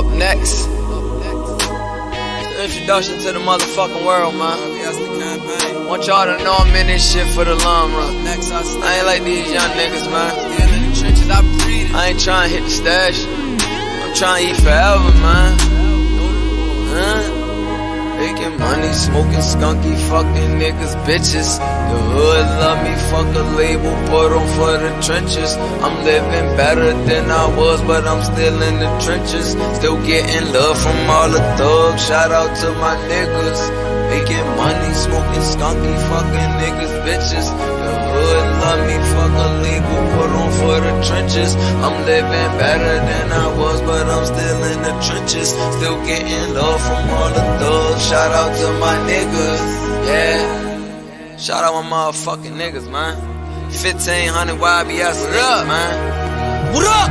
Up next, introduction to the motherfucking world, man. Want y'all to know I'm in this shit for the long run. I ain't like these young niggas, man. I ain't trying to hit the stash. I'm trying to eat forever, man. Making money, smoking skunky, fucking niggas, bitches. The hood love me, fuck a label, put on for the trenches. I'm living better than I was, but I'm still in the trenches. Still getting love from all the thugs, shout out to my niggas. Making money, smoking skunky, fucking niggas, bitches. The hood love me, fuck a label, put on for the trenches. I'm living better than I was, but I'm still in the trenches. Still getting love from all the thugs, shout out to my niggas, yeah. Shout out my motherfucking niggas, man. 1500 YBS, what up, man? What up?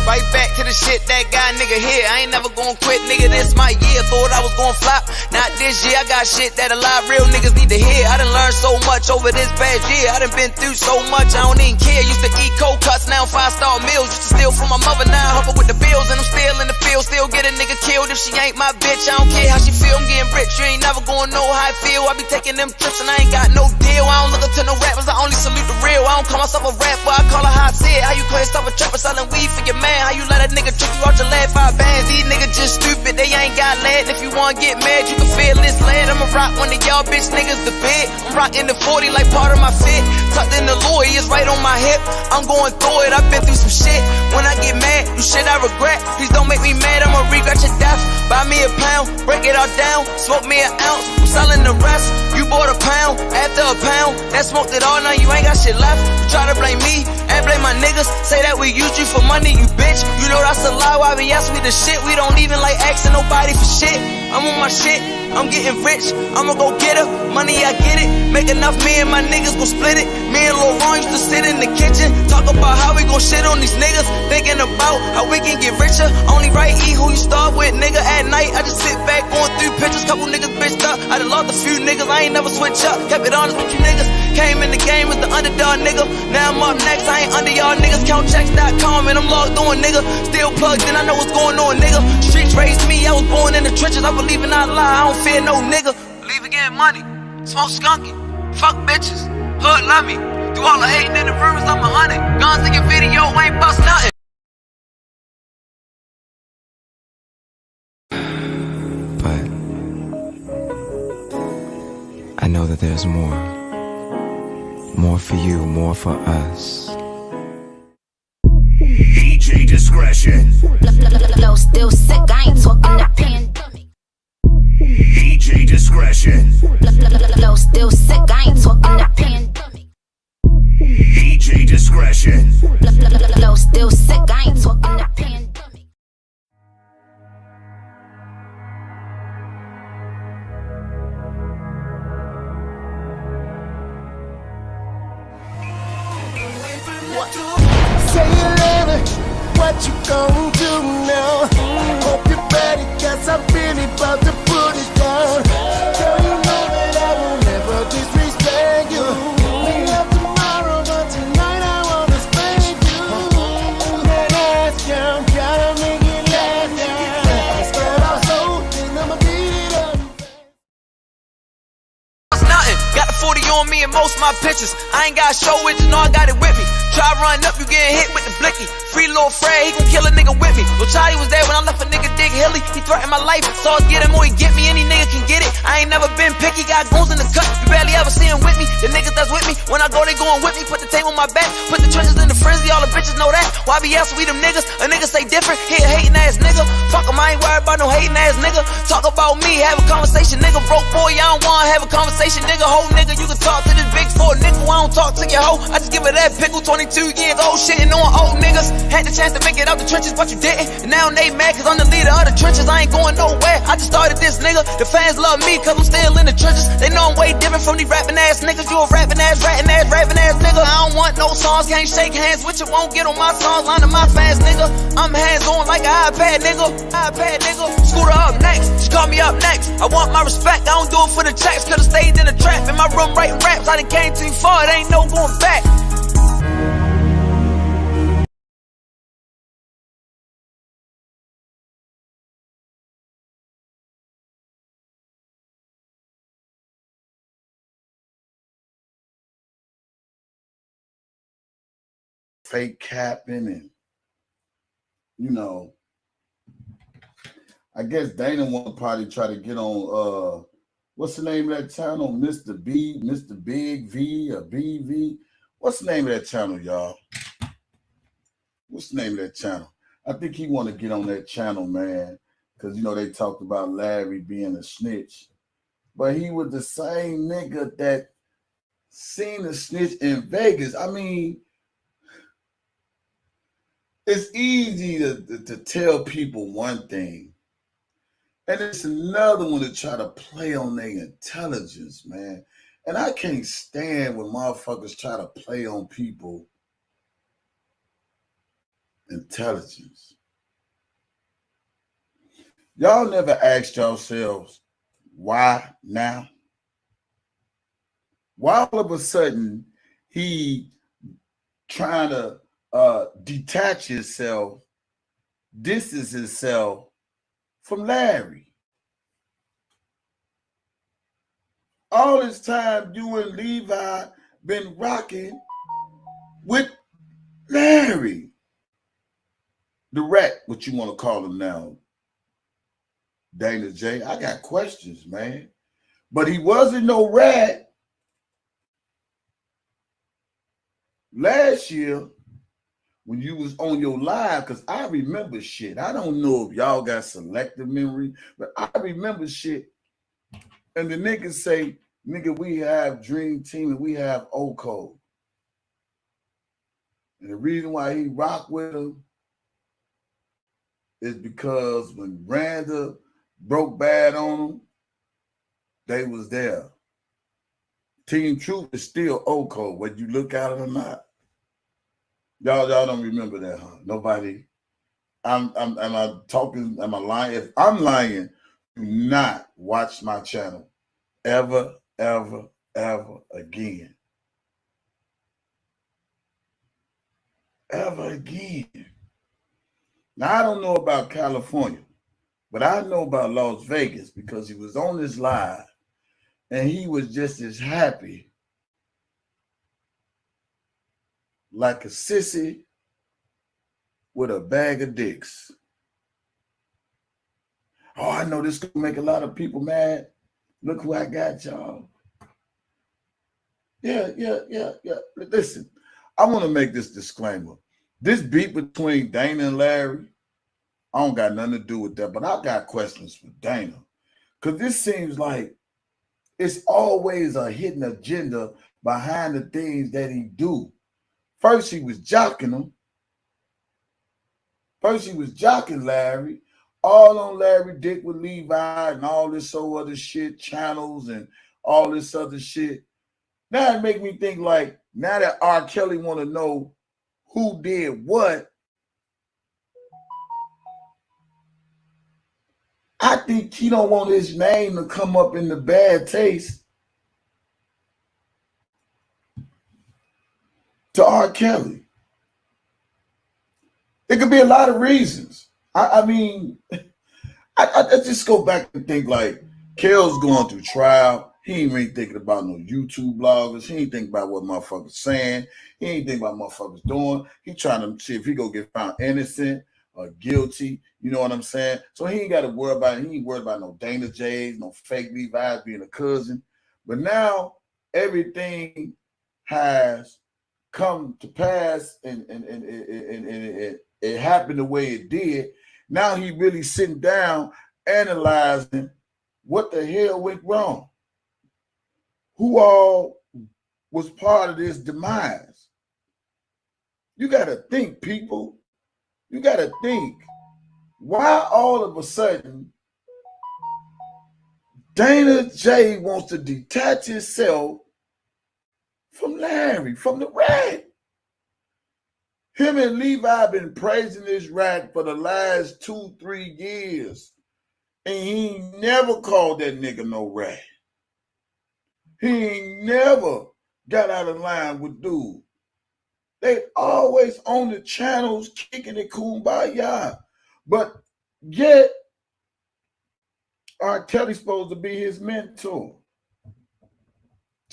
Right back to the shit that guy nigga here. I ain't never gonna quit, nigga, this my year. Thought I was gonna flop, not this year. I got shit that a lot real niggas need to hear. I done learned so much over this past year. I done been through so much, I don't even care. Used to eat cold cuts, now 5-star meals. Used to steal from my mother, now hustle with the bills. And I'm still in the field, still get a nigga killed. If she ain't my bitch, I don't care how she feel. I'm getting rich, you ain't never gonna know how I feel. I be taking them trips and I ain't got no deal. I don't look up to no rappers, I only salute the real. I don't call myself a rapper, I call her how I see it. How you call yourself a trapper selling weed for your man? How you let a nigga trick you out your last 5 bands? These niggas just stupid, they ain't got lead. If you wanna get mad, you can feel this lead. I'ma rock one of y'all bitch niggas the bed. I'm rocking the 40 like part of my fit. Tucked in the Louis, it's right on my hip. I'm going through it, I've been through some shit. When I get mad, do shit I regret. Please don't make me mad, I'ma regret your death. Buy me a pound, break it all down. Smoke me an ounce, I'm selling the rest. You bought a pound, after a pound. That smoked it all, now you ain't got shit left. You try to blame me and blame my niggas. Say that we used you for money, you bitch. You know that's a lie, why we yes, we the shit. We don't even like asking nobody for shit. I'm on my shit, I'm getting rich, I'ma go get her. Money, I get it. Make enough, me and my niggas gon' split it. Me and Lil Ron used to sit in the kitchen, talk about how we gon' shit on these niggas. Thinking about how we can get richer. Only right, eat who you start with, nigga. At night, I just sit back going through pictures. Couple niggas bitched up, I done lost a few niggas. I ain't never switch up, kept it honest with you niggas. Came in the game as the underdog nigga. Now I'm up next, I ain't under y'all niggas. Countchecks.com and I'm logged on, nigga. Still plugged in, I know what's going on, nigga. Streets raised me, I was born in the trenches. I believe in not lie, I don't fear no nigga. Believe in getting money, smoke skunky, fuck bitches, hood love me. Do all the hating in the rumors, I'm 100. Guns in your video, ain't bust nothing. But I know that there's more. More for you, more for us. DJ discretion. Flow still sick, I ain't talking the pandemic. DJ discretion. Flow still sick, I ain't talking the pandemic. DJ discretion. Flow still sick, I ain't talking the pandemic. Say you love it, what you gon' do now? Hope you're ready, cause I'm really about to put it down. Girl, you know that I will never disrespect you. We love tomorrow, but tonight I wanna spend you. That ass, girl, gotta make it last. Start off slow, then I'ma beat it up. Nothing. Got the 40 on me and most of my pictures. I ain't got a show with you, know I got it with me. Try run up, you getting hit with the blicky. Free Lil Fred, he gon' kill a nigga with me. Lil Charlie was there when I left a nigga dig hilly. He threatened my life, so I get him or he get me. Any nigga can get it. I ain't never been picky, got goons in the cut. You barely ever see him with me. The niggas that's with me, when I go, they going with me. Put the tape on my back, put the trenches in the frenzy. All the bitches know that. YBS, we them niggas. A nigga say different, he a hating ass nigga. Fuck him, I ain't worried about no hating ass nigga. Talk about me, have a conversation, nigga. Broke boy, I don't wanna have a conversation, nigga. Whole nigga, you can talk to this big 4 nigga. I don't talk to your hoe. I just give her that pickle, 22 years old. Shitting on old niggas. Had the chance to make it out the trenches, but you didn't. And now they mad cause I'm the leader of the trenches. I ain't going nowhere, I just started this nigga. The fans love me cause I'm still in the trenches. They know I'm way different from these rapping ass niggas. You a rapping ass, ratting ass, rapping ass nigga. I don't want no songs, can't shake hands with you, won't get on my songs. Line to my fans, nigga. I'm hands on like an iPad, nigga. iPad, nigga. Scooter up next, she call me up next. I want my respect, I don't do it for the checks. Could've stayed in the trap, in my room writing raps. I done came too far, it ain't no going back. fake capping and, you know, I guess Dana want to probably try to get on, what's the name of that channel? Mr. Big V or BV. What's the name of that channel, y'all? What's the name of that channel? I think he want to get on that channel, man, because, you know, they talked about Larry being a snitch. But he was the same nigga that seen a snitch in Vegas. I mean, it's easy to tell people one thing, and it's another one to try to play on their intelligence, man. And I can't stand when motherfuckers try to play on people intelligence. Y'all never asked yourselves, why now? Why all of a sudden he trying to detach himself, distance himself from Larry? All this time you and Levi been rocking with Larry. The rat, what you want to call him now, Dana J. I got questions, man. But he wasn't no rat last year when you was on your live, because I remember shit. I don't know if y'all got selective memory, but I remember shit. And the niggas say, nigga, we have Dream Team and we have O-Code. And the reason why he rocked with him is because when Randa broke bad on them, they was there. Team Truth is still O-Code, whether you look at it or not. Y'all don't remember that, huh? Nobody. Am I talking? Am I lying? If I'm lying, do not watch my channel ever, ever, ever again. Ever again. Now, I don't know about California, but I know about Las Vegas because he was on this live and he was just as happy like a sissy with a bag of dicks. Oh, I know this is going to make a lot of people mad. Look who I got, y'all. Yeah. Listen, I want to make this disclaimer. This beef between Dana and Larry, I don't got nothing to do with that, but I got questions for Dana. Because this seems like it's always a hidden agenda behind the things that he do. First, he was jocking him. First, he was jocking Larry. All on Larry dick with Levi and all this other shit, channels and all this other shit. Now it make me think like, now that R. Kelly want to know who did what, I think he don't want his name to come up in the bad taste to R. Kelly. It could be a lot of reasons. I mean, I just go back and think like, Kel's going through trial. He ain't really thinking about no YouTube bloggers. He ain't thinking about what motherfuckers saying. He ain't thinking about motherfuckers doing. He trying to see if he gonna get found innocent or guilty. You know what I'm saying? So he ain't got to worry about it. He ain't worried about no DanaJays, no fake Levi's being a cousin. But now everything has come to pass and it happened the way it did. Now he really sitting down analyzing what the hell went wrong. Who all was part of this demise? You got to think, people. You got to think. Why all of a sudden DanaJay wants to detach himself from Larry, from the rat? Him and Levi been praising this rat for the last 2-3 years. And he ain't never called that nigga no rat. He ain't never got out of line with dude. They always on the channels kicking it kumbaya. But yet, R. Kelly's supposed to be his mentor.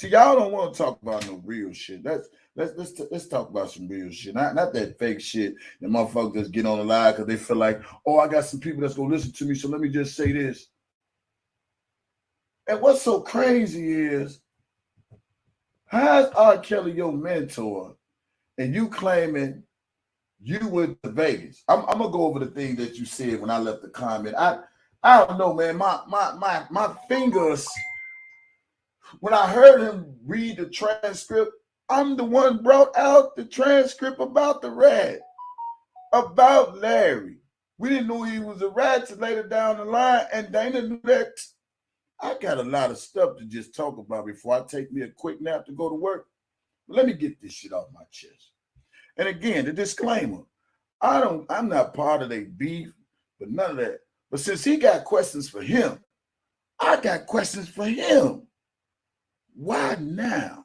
See, y'all don't want to talk about no real shit. Let's talk about some real shit. Not that fake shit that motherfuckers just get on the line because they feel like, oh, I got some people that's gonna listen to me, so let me just say this. And what's so crazy is, how's R. Kelly your mentor, and you claiming you went to Vegas? I'm gonna go over the thing that you said when I left the comment. I don't know, man. My fingers. When I heard him read the transcript, I'm the one brought out the transcript about the rat, about Larry. We didn't know he was a rat till later down the line, and Dana knew that. I got a lot of stuff to just talk about before I take me a quick nap to go to work. But let me get this shit off my chest. And again, the disclaimer, I'm not part of their beef, but none of that. But since he got questions for him, I got questions for him. Why now?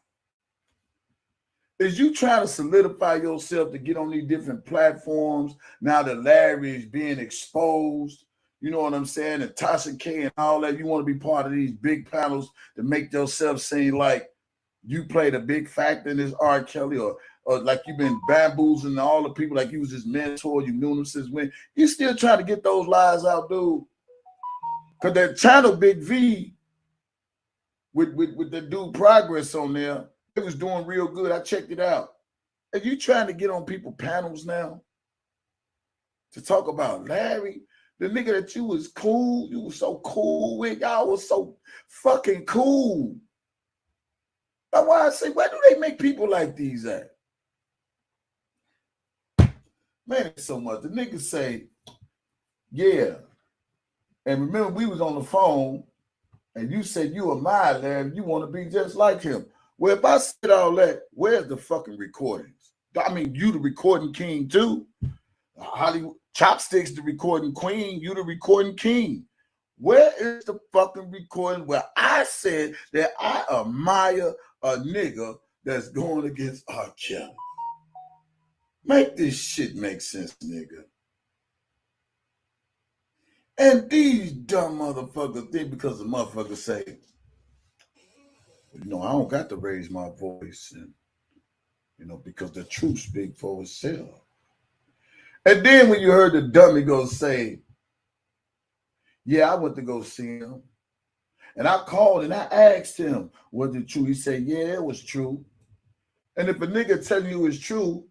Is you trying to solidify yourself to get on these different platforms now that Larry is being exposed? You know what I'm saying? And Tasha K and all that. You want to be part of these big panels to make yourself seem like you played a big factor in this R. Kelly, or like you've been bamboozling all the people like you was his mentor, you knew him since when. You still trying to get those lies out, dude. Because that channel Big V with the dude Progress on there, it was doing real good. I checked it out. Are you trying to get on people panels now to talk about Larry? The nigga that you was cool, you was so cool with, y'all was so fucking cool. That's why I say, where do they make people like these at? Man, it's so much. The niggas say, yeah. And remember, we was on the phone, and you said you admire Larry, you want to be just like him. Well, if I said all that, where's the fucking recordings? I mean, you the recording king too. Hollywood Chopsticks the recording queen, you the recording king. Where is the fucking recording where I said that I admire a nigga that's going against R. Kelly? Make this shit make sense, nigga. And these dumb motherfuckers think because the motherfuckers say, you know, I don't got to raise my voice, and you know, because the truth speaks for itself. And then when you heard the dummy go say, yeah, I went to go see him. And I called and I asked him, was it true? He said, yeah, it was true. And if a nigga telling you it's true,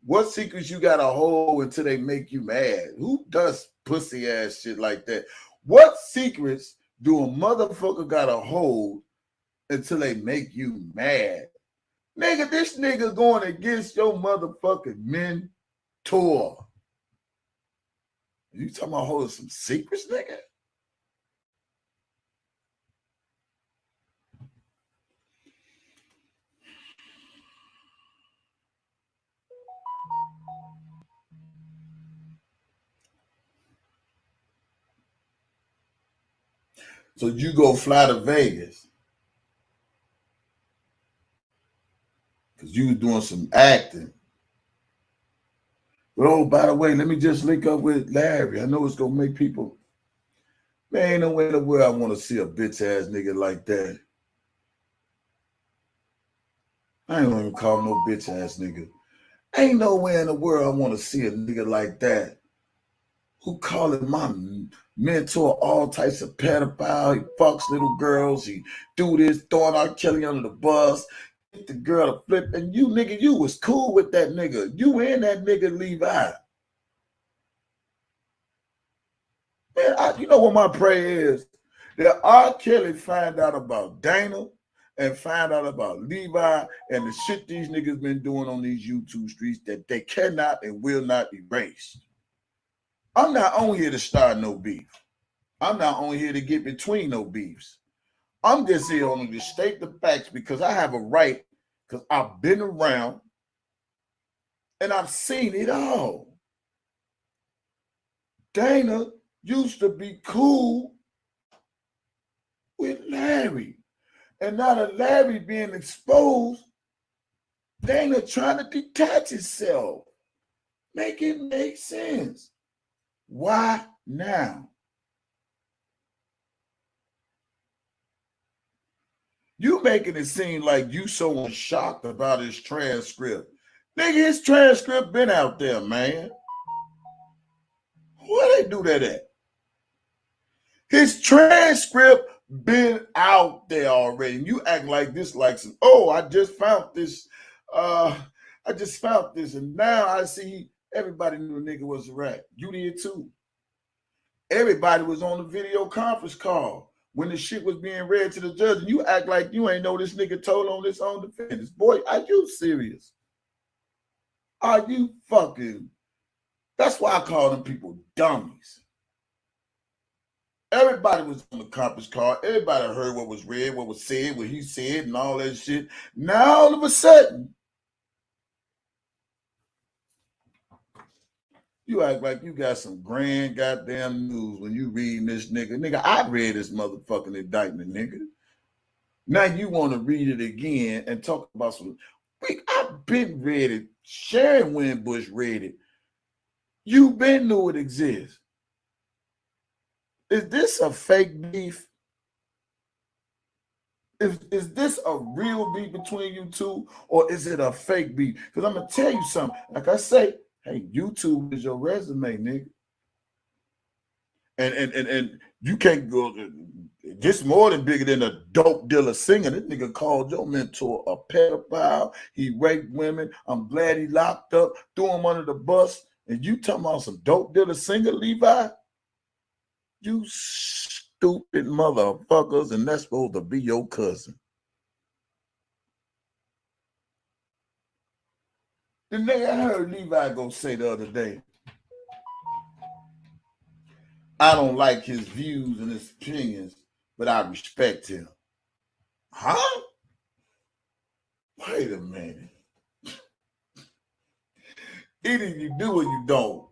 what secrets you got to hold until they make you mad? Who does pussy ass shit like that? What secrets do a motherfucker got to hold until they make you mad? Nigga, this nigga going against your motherfucking mentor. You talking about holding some secrets, nigga? So you go fly to Vegas because you was doing some acting. But oh, by the way, let me just link up with Larry. I know it's gonna make people. Man, ain't nowhere in the world I want to see a bitch ass nigga like that. I ain't gonna even call him no bitch ass nigga. Ain't nowhere in the world I want to see a nigga like that who calling my mentor all types of pedophile. He fucks little girls. He do this, throwing R. Kelly under the bus. Get the girl to flip. And you, nigga, you was cool with that nigga. You and that nigga Levi. Man, you know what my prayer is? That R. Kelly find out about Dana and find out about Levi and the shit these niggas been doing on these YouTube streets that they cannot and will not erase. I'm not on here to start no beef. I'm not on here to get between no beefs. I'm just here only to state the facts because I have a right, because I've been around and I've seen it all. Dana used to be cool with Larry. And now that Larry being exposed, Dana trying to detach himself. Make it make sense. Why now? You making it seem like you so shocked about his transcript. Nigga, his transcript been out there, man. Where they do that at? His transcript been out there already. And you act like this, like some, oh, I just found this. And now I see everybody knew the nigga was a rat. You did too. Everybody was on the video conference call when the shit was being read to the judge, and you act like you ain't know this nigga told on this own defendants. Boy, are you serious? Are you fucking? That's why I call them people dummies. Everybody was on the conference call. Everybody heard what was read, what was said, what he said, and all that shit. Now all of a sudden, you act like you got some grand goddamn news when you reading this nigga. Nigga, I read this motherfucking indictment, nigga. Now you want to read it again and talk about some. I've been read it. Sharon Winbush read it. You been knew it exists. Is this a fake beef? Is this a real beef between you two, or is it a fake beef? Because I'm gonna tell you something. Like I say, hey, YouTube is your resume, nigga. And you can't go. This more than bigger than a dope dealer singer. This nigga called your mentor a pedophile. He raped women. I'm glad he locked up. Threw him under the bus. And you talking about some dope dealer singer, Levi? You stupid motherfuckers, and that's supposed to be your cousin. The nigga I heard Levi go say the other day, I don't like his views and his opinions, but I respect him. Huh? Wait a minute. Either you do or you don't.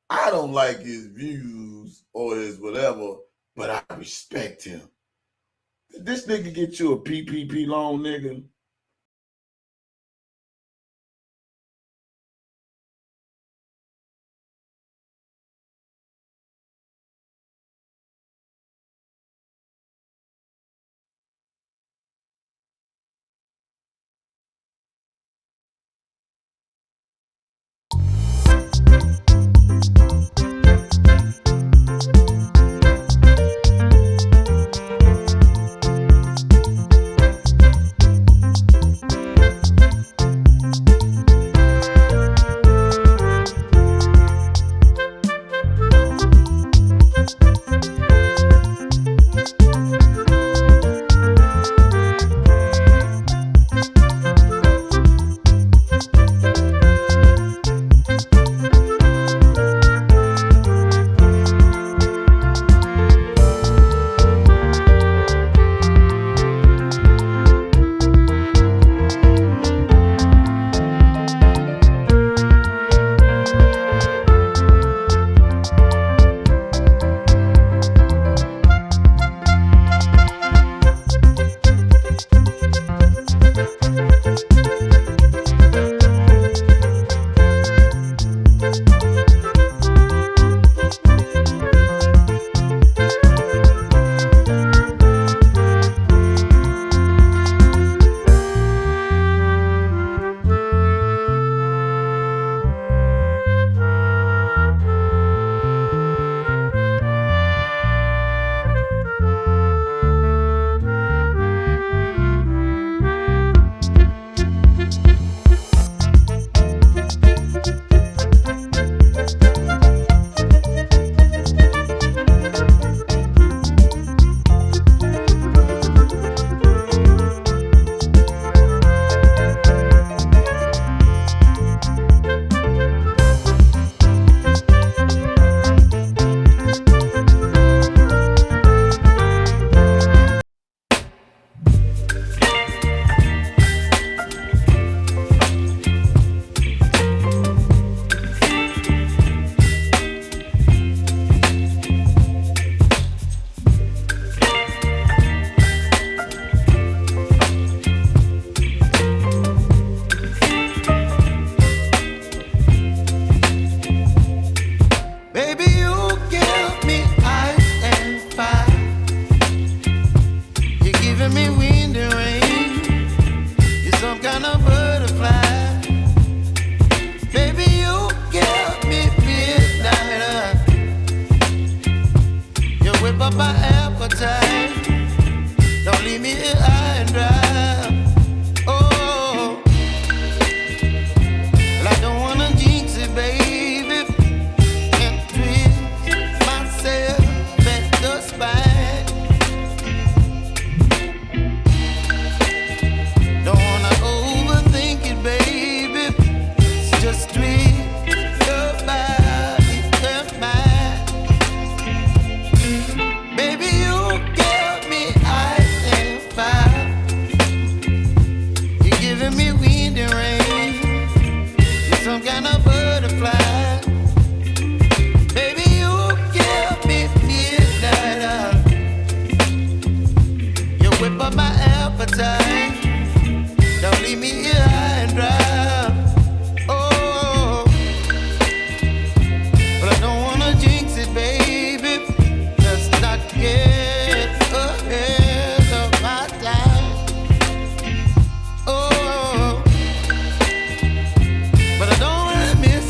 I don't like his views or his whatever, but I respect him. Did this nigga get you a PPP loan, nigga?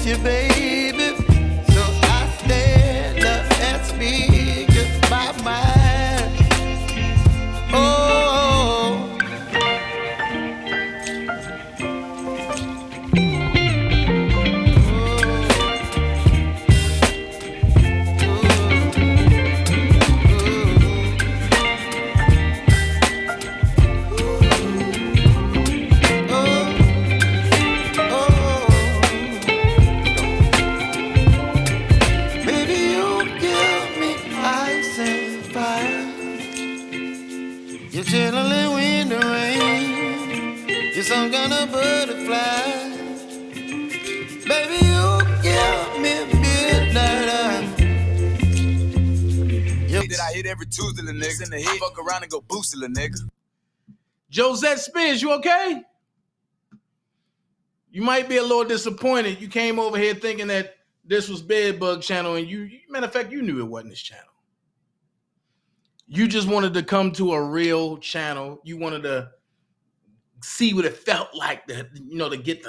miss you, baby. So I stand up and speak just my mind. Oh, baby, you give me ice and fire. You're chilling in the rain. You're some kind of butterfly. Baby, you give me midnight. That I hit every Tuesday, the niggas in the head. Fuck around and go boost it, the nigga. Josette Spears, you okay? You might be a little disappointed. You came over here thinking that this was Bedbug channel, and you matter of fact, you knew it wasn't this channel. You just wanted to come to a real channel. You wanted to see what it felt like to get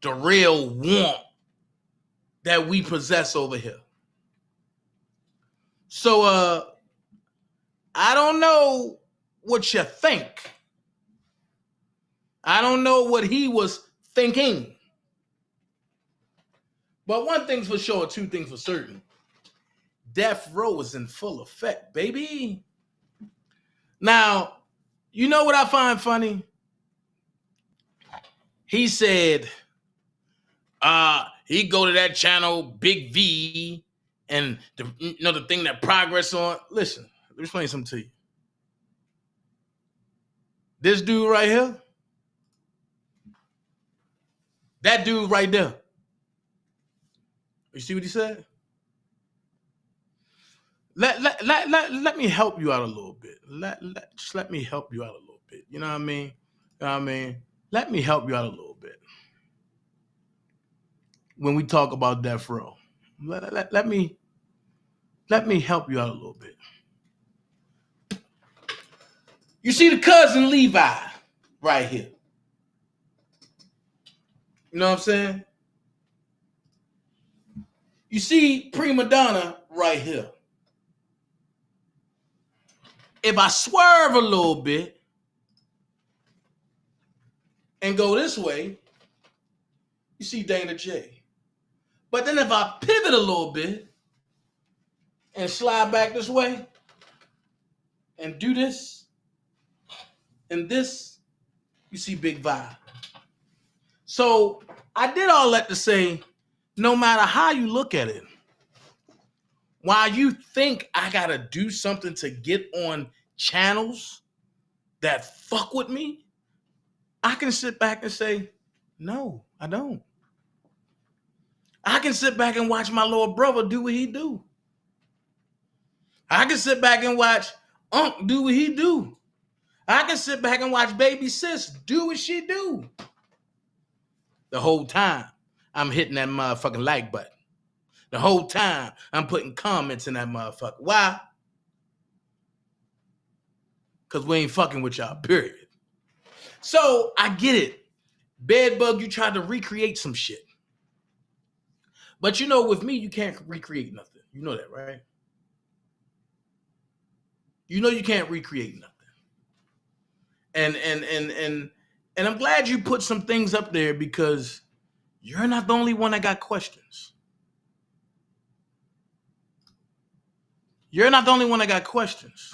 the real warmth that we possess over here. So I don't know what you think. I don't know what he was thinking. But one thing's for sure, two things for certain. Death row is in full effect, baby. Now, you know what I find funny? He said, he'd go to that channel, Big V, and the thing that progress on. Listen, let me explain something to you. This dude right here, that dude right there. You see what he said? Let me help you out a little bit. Just let me help you out a little bit. You know what I mean? You know what I mean? Let me help you out a little bit. When we talk about death row, let me help you out a little bit. You see the cousin Levi right here. You know what I'm saying? You see Prima Donna right here. If I swerve a little bit and go this way, you see DanaJay. But then if I pivot a little bit and slide back this way and do this and this, you see Big Vi. So I did all that to say, no matter how you look at it, while you think I gotta do something to get on channels that fuck with me, I can sit back and say, no, I don't. I can sit back and watch my little brother do what he do. I can sit back and watch Unc do what he do. I can sit back and watch baby sis do what she do. The whole time I'm hitting that motherfucking like button. The whole time I'm putting comments in that motherfucker. Why? Because we ain't fucking with y'all, period. So I get it. Bedbug, you tried to recreate some shit. But you know, with me, you can't recreate nothing. You know that, right? You know you can't recreate nothing. And I'm glad you put some things up there because you're not the only one that got questions. You're not the only one that got questions.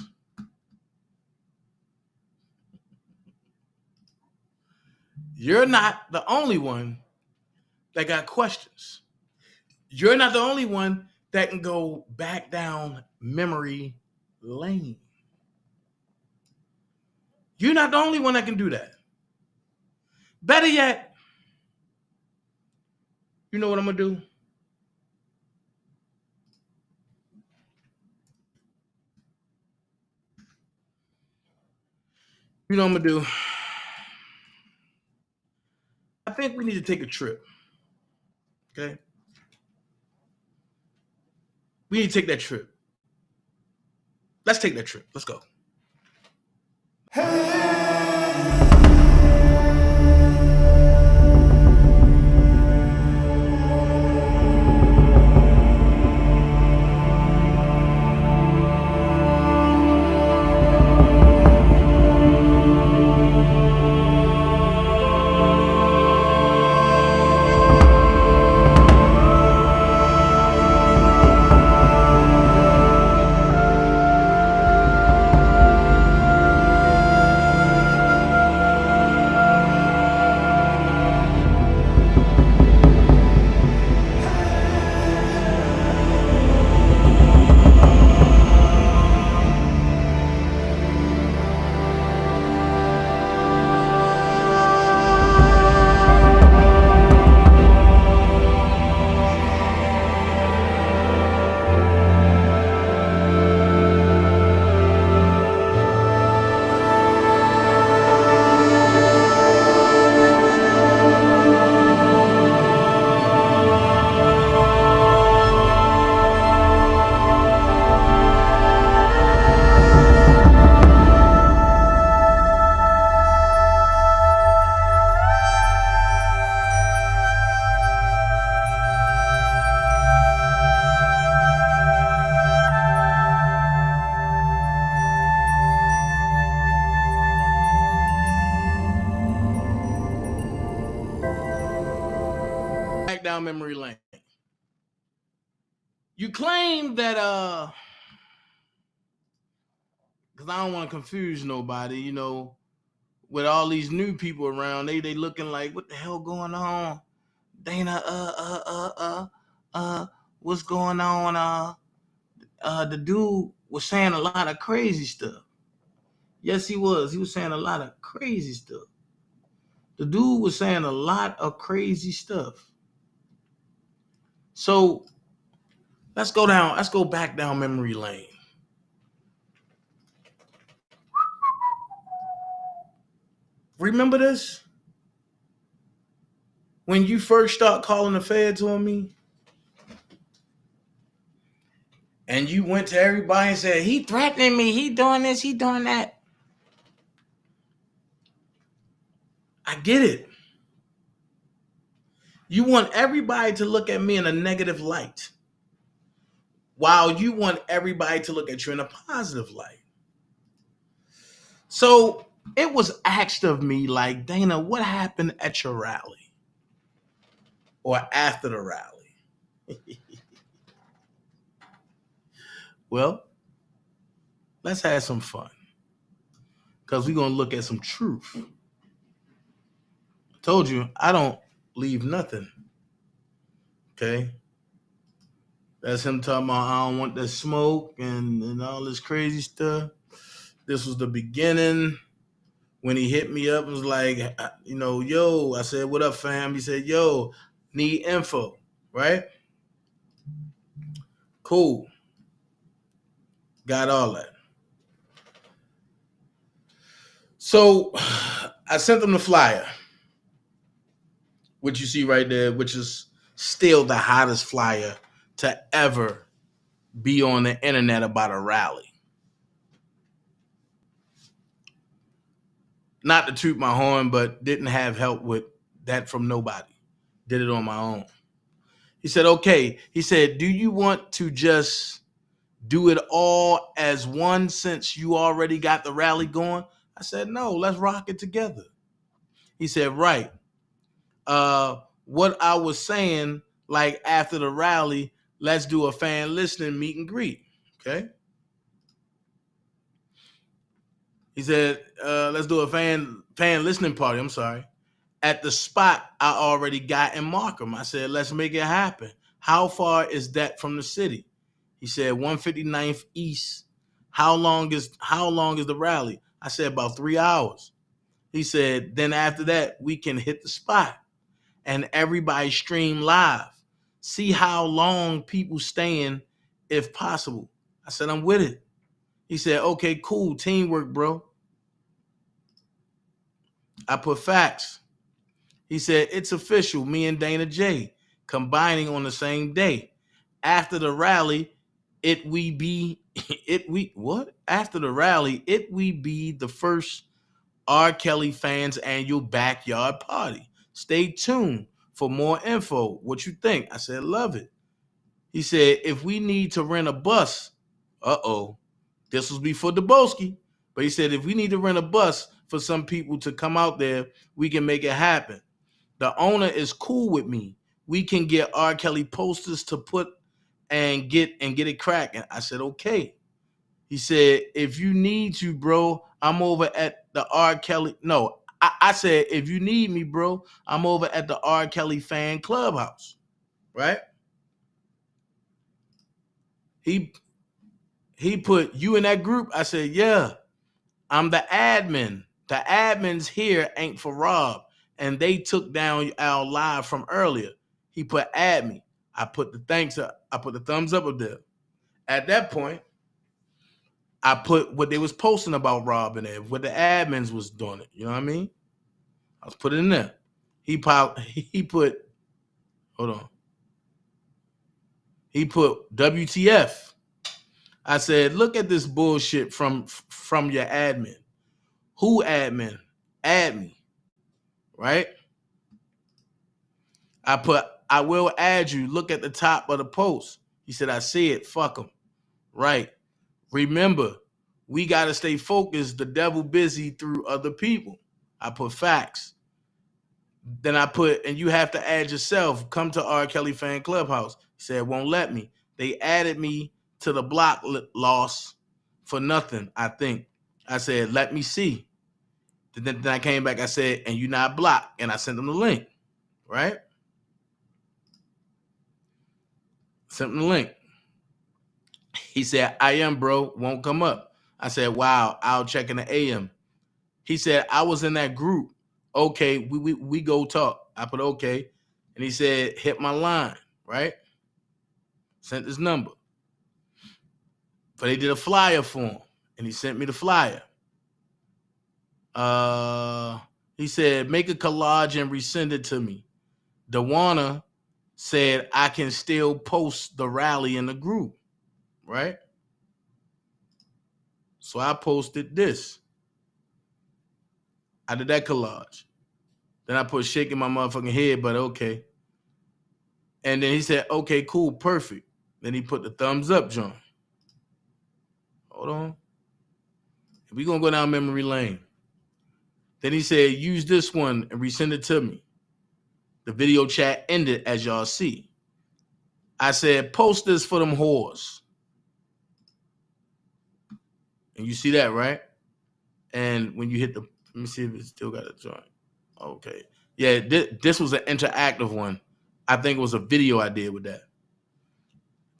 You're not the only one that got questions. You're not the only one that can go back down memory lane. You're not the only one that can do that. Better yet, you know what I'm going to do? You know what I'm going to do? I think we need to take a trip. Okay? We need to take that trip. Let's take that trip. Let's go. back down memory lane. You claim that because I don't want to confuse nobody, you know, with all these new people around, they looking like, what the hell going on? Dana, what's going on? The dude was saying a lot of crazy stuff. Yes, he was. He was saying a lot of crazy stuff. The dude was saying a lot of crazy stuff. So let's go back down memory lane. Remember this? When you first start calling the feds on me, and you went to everybody and said, he threatening me, he doing this, he doing that. I get it. You want everybody to look at me in a negative light, while you want everybody to look at you in a positive light. So it was asked of me, like, Dana, what happened at your rally? Or after the rally? Well, let's have some fun, because we're going to look at some truth. I told you, I don't leave nothing. Okay? That's him talking about, I don't want the smoke and all this crazy stuff. This was the beginning when he hit me up and was like, you know, yo, I said, what up, fam? He said, yo, need info, right? Cool. Got all that. So I sent them the flyer, which you see right there, which is still the hottest flyer to ever be on the internet about a rally. Not to toot my horn, but didn't have help with that from nobody. Did it on my own. He said, okay. He said, do you want to just do it all as one since you already got the rally going? I said, no, let's rock it together. He said, right. What I was saying, like after the rally, let's do a fan listening meet and greet. Okay. He said, let's do a fan listening party. I'm sorry. At the spot I already got in Markham. I said, let's make it happen. How far is that from the city? He said 159th East. How long is the rally? I said about 3 hours. He said, then after that, we can hit the spot and everybody stream live. See how long people staying if possible. I said, I'm with it. He said, okay, cool. Teamwork, bro. I put facts. He said, it's official. Me and DanaJay combining on the same day. After the rally, After the rally, we be the first R. Kelly fans annual backyard party. Stay tuned for more info. What you think? I said, love it. He said, if we need to rent a bus, this was before Deboski, but he said, if we need to rent a bus for some people to come out there, we can make it happen. The owner is cool with me. We can get R. Kelly posters to put and get it cracking. I said, okay. He said, if you need to, bro, I'm over at the R. Kelly. No, I said, if you need me, bro, I'm over at the R. Kelly fan clubhouse. Right? He put you in that group. I said, yeah, I'm the admin. The admins here ain't for Rob. And they took down our live from earlier. He put add me. I put the thanks up. I put the thumbs up there. At that point, I put what they was posting about Rob in there, what the admins was doing it. You know what I mean? I was putting it in there. He put, hold on. He put WTF. I said, look at this bullshit from your admin. Who admin? Add me. Right? I put, I will add you. Look at the top of the post. He said, I see it. Fuck him. Right. Remember, we got to stay focused. The devil busy through other people. I put facts. Then I put, and you have to add yourself. Come to R. Kelly Fan Clubhouse. He said, won't let me. They added me to the block loss for nothing, I think. I said, let me see. Then I came back, I said, and you not blocked. And I sent them the link, right? Sent him the link. He said, I am, bro. Won't come up. I said, wow, I'll check in the AM. He said, I was in that group. Okay, we go talk. I put okay. And he said, hit my line, right? Sent his number. But they did a flyer for him. And he sent me the flyer. He said, make a collage and resend it to me. Dewana said, I can still post the rally in the group, right? So I posted this. I did that collage. Then I put shaking my motherfucking head, but okay. And then he said, okay, cool, perfect. Then he put the thumbs up, John. Hold on. We're going to go down memory lane. Then he said, use this one and resend it to me. The video chat ended, as y'all see. I said, post this for them whores. And you see that, right? And when you hit the, let me see if it still got a joint. Okay. Yeah, this was an interactive one. I think it was a video I did with that.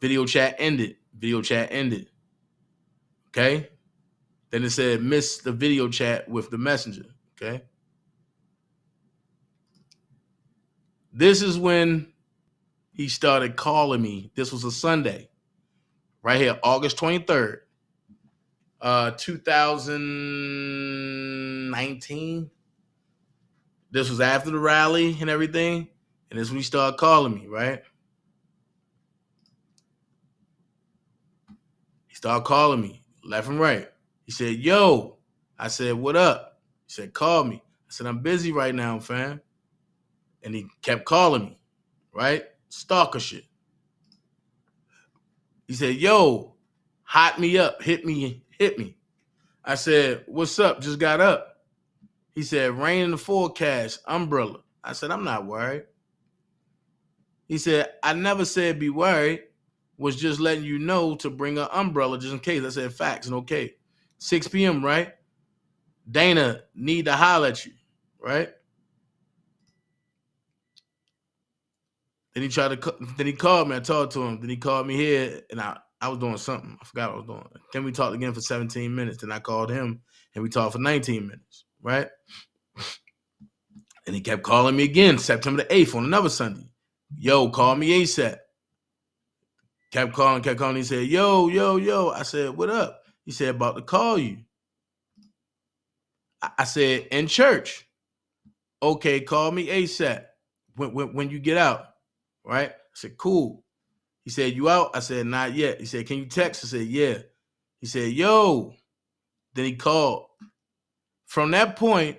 Video chat ended. Video chat ended. Okay. Then it said, miss the video chat with the messenger. Okay. This is when he started calling me. This was a Sunday. Right here, August 23rd, 2019. This was after the rally and everything. And this is when he started calling me, right? He started calling me left and right. He said, yo. I said, what up? He said, call me. I said, I'm busy right now, fam. And he kept calling me, right? Stalker shit. He said, yo, hot me up, hit me. I said, what's up? Just got up. He said, rain in the forecast, umbrella. I said, I'm not worried. He said, I never said be worried. Was just letting you know to bring an umbrella just in case. I said, facts and okay. 6 p.m., right? Dana, need to holler at you, right? Then he called me. I talked to him. Then he called me here, and I was doing something. I forgot what I was doing. Then we talked again for 17 minutes. Then I called him, and we talked for 19 minutes, right? And he kept calling me again, September the 8th on another Sunday. Yo, call me ASAP. Kept calling. He said, yo. I said, what up? He said, about to call you. I said, in church. Okay, call me ASAP when you get out. Right? I said, cool. He said, you out? I said, not yet. He said, can you text? I said, yeah. He said, yo. Then he called. From that point,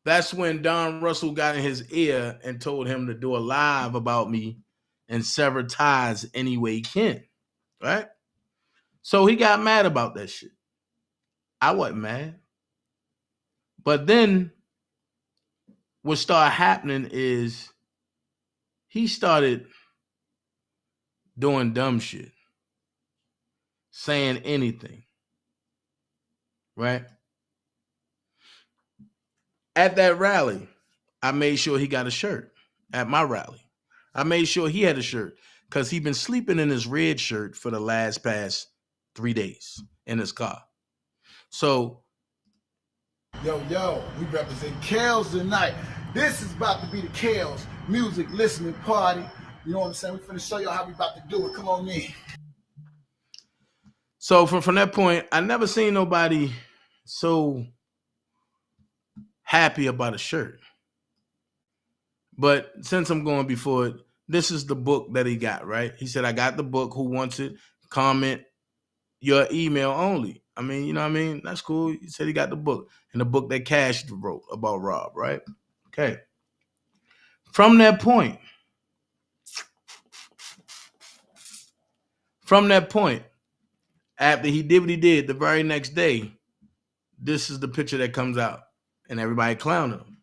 that's when Don Russell got in his ear and told him to do a live about me and sever ties any way he can. Right? So he got mad about that shit. I wasn't mad. But then what started happening is he started doing dumb shit, saying anything, right? At that rally, I made sure he got a shirt. At my rally, I made sure he had a shirt because he'd been sleeping in his red shirt for the past 3 days in his car. So, Yo, we represent Kales tonight. This is about to be the Kales music listening party. You know what I'm saying? We're finna show y'all how we about to do it. Come on in. So from that point, I never seen nobody so happy about a shirt. But since I'm going before it, this is the book that he got, right? He said, I got the book. Who wants it? Comment your email only. I mean, you know what I mean? That's cool. He said he got the book. And the book that Cash wrote about Rob, right? Okay. From that point, after he did what he did, the very next day, this is the picture that comes out. And everybody clowning him.